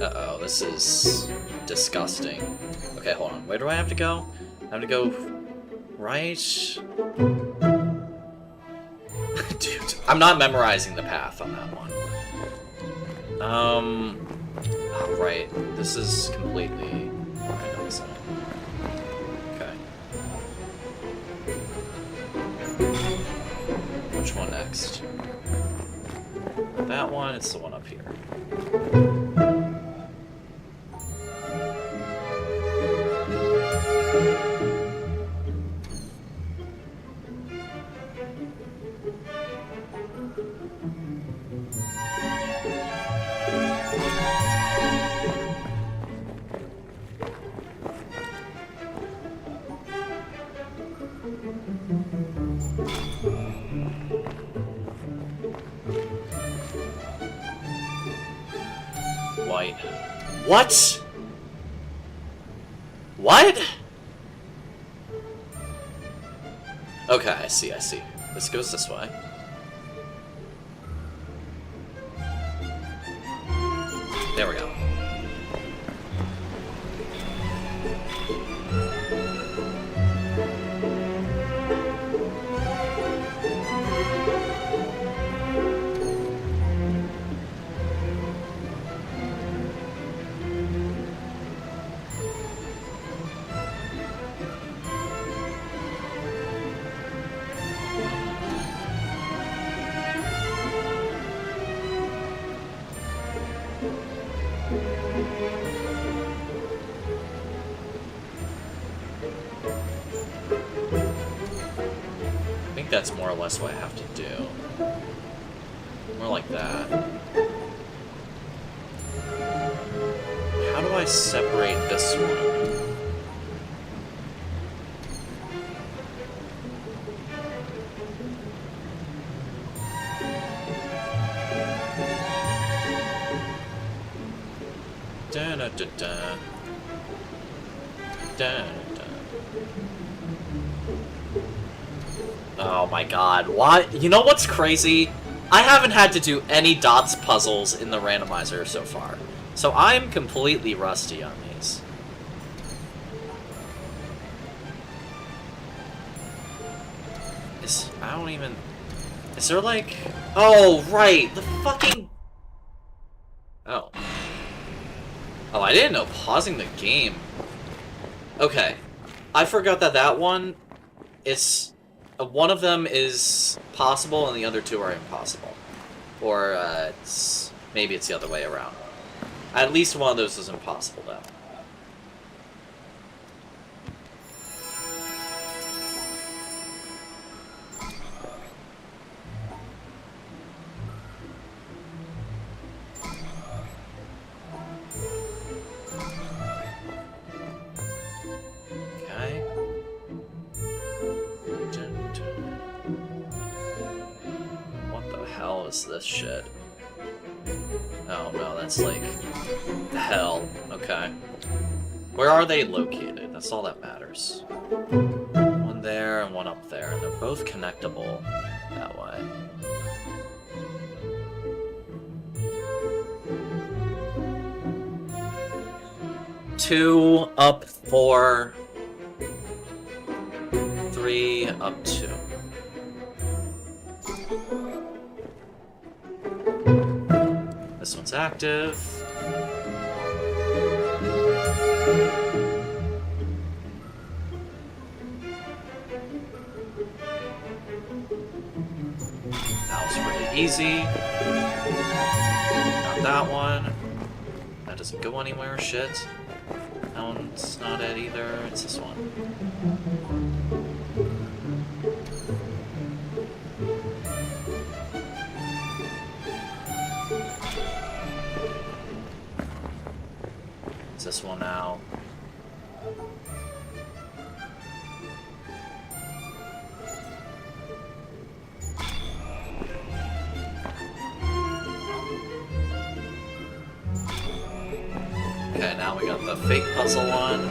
[SPEAKER 1] Uh-oh, this is disgusting. Okay, hold on. Where do I have to go? I have to go right? Dude, I'm not memorizing the path on that one. Oh, right. This is completely random, so. Okay. Which one next? That one, it's the one up here. White. What? What? Okay, I see. This goes this way. There we go. I think that's more or less what I have to do. More like that. How do I separate this one? Da da da da. Da da. Oh my god, what? You know what's crazy? I haven't had to do any dots puzzles in the randomizer so far. So I'm completely rusty on these. I don't even... Is there like... Oh, right, the fucking... Oh. Oh, I didn't know pausing the game. Okay. I forgot that one is... One of them is possible and the other two are impossible. Or, maybe it's the other way around. At least one of those is impossible, though. This shit. Oh no, that's like hell. Okay. Where are they located? That's all that matters. One there and one up there, and they're both connectable that way. Two up 4. 3 up 2. This one's active. That was really easy. Not that one. That doesn't go anywhere, shit. That one's not it either, it's this one. It's this one now. Okay, now we got the fake puzzle one.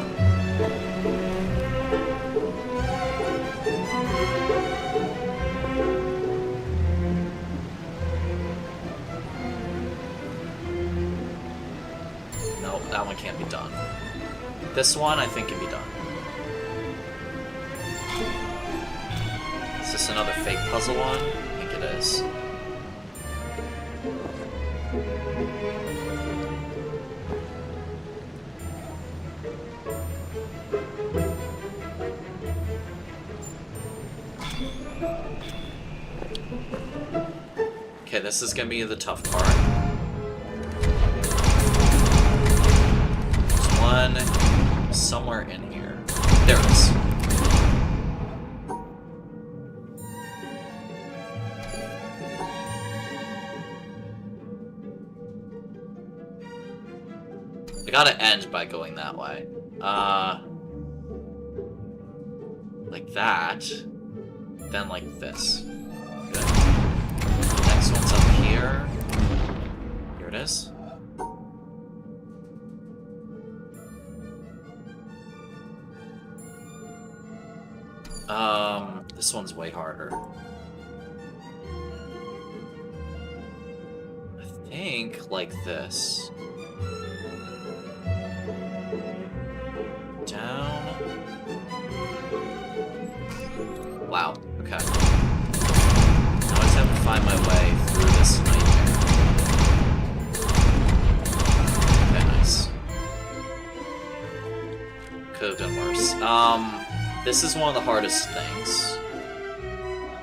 [SPEAKER 1] Nope, that one can't be done. This one, I think, can be done. Is this another fake puzzle one? I think it is. Okay, this is gonna be the tough part. There's one somewhere in here. There it is. I gotta end by going that way. Like that. Then like this. Good. Next one's up here. Here it is. This one's way harder. I think like this. Down. Wow, okay. Now I just have to find my way through this nightmare. Okay, nice. Could have done worse. This is one of the hardest things.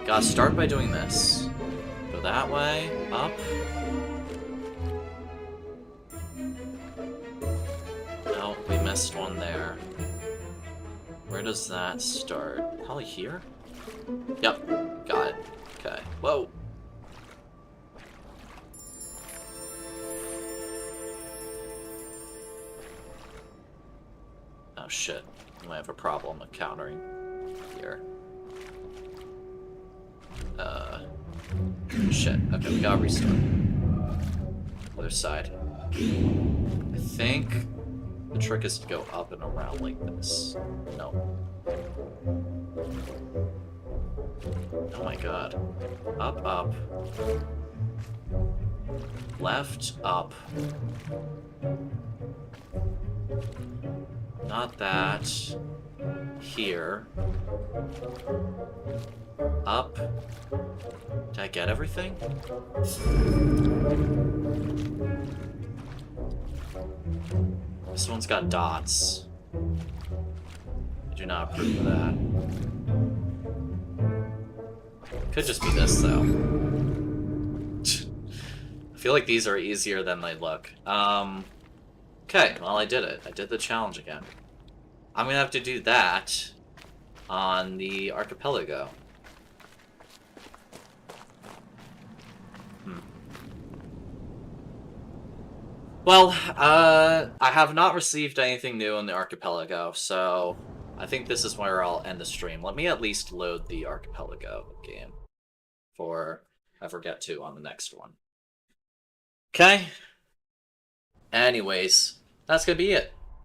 [SPEAKER 1] Gotta start by doing this. Go that way, up. No, we missed one there. Where does that start? Probably here? Yep, got it. Okay, whoa. Oh shit, I might have a problem encountering here. Shit, okay, we gotta restart. Other side. I think the trick is to go up and around like this. No. Oh my god. Up, up. Left, up. Not that. Here. Up. Did I get everything? This one's got dots. I do not approve of that. Could just be this, though. I feel like these are easier than they look. Okay, well, I did it. I did the challenge again. I'm gonna have to do that on the Archipelago. Well, I have not received anything new on the Archipelago, so I think this is where I'll end the stream. Let me at least load the Archipelago game before I forget to on the next one. Okay? Anyways, that's gonna be it.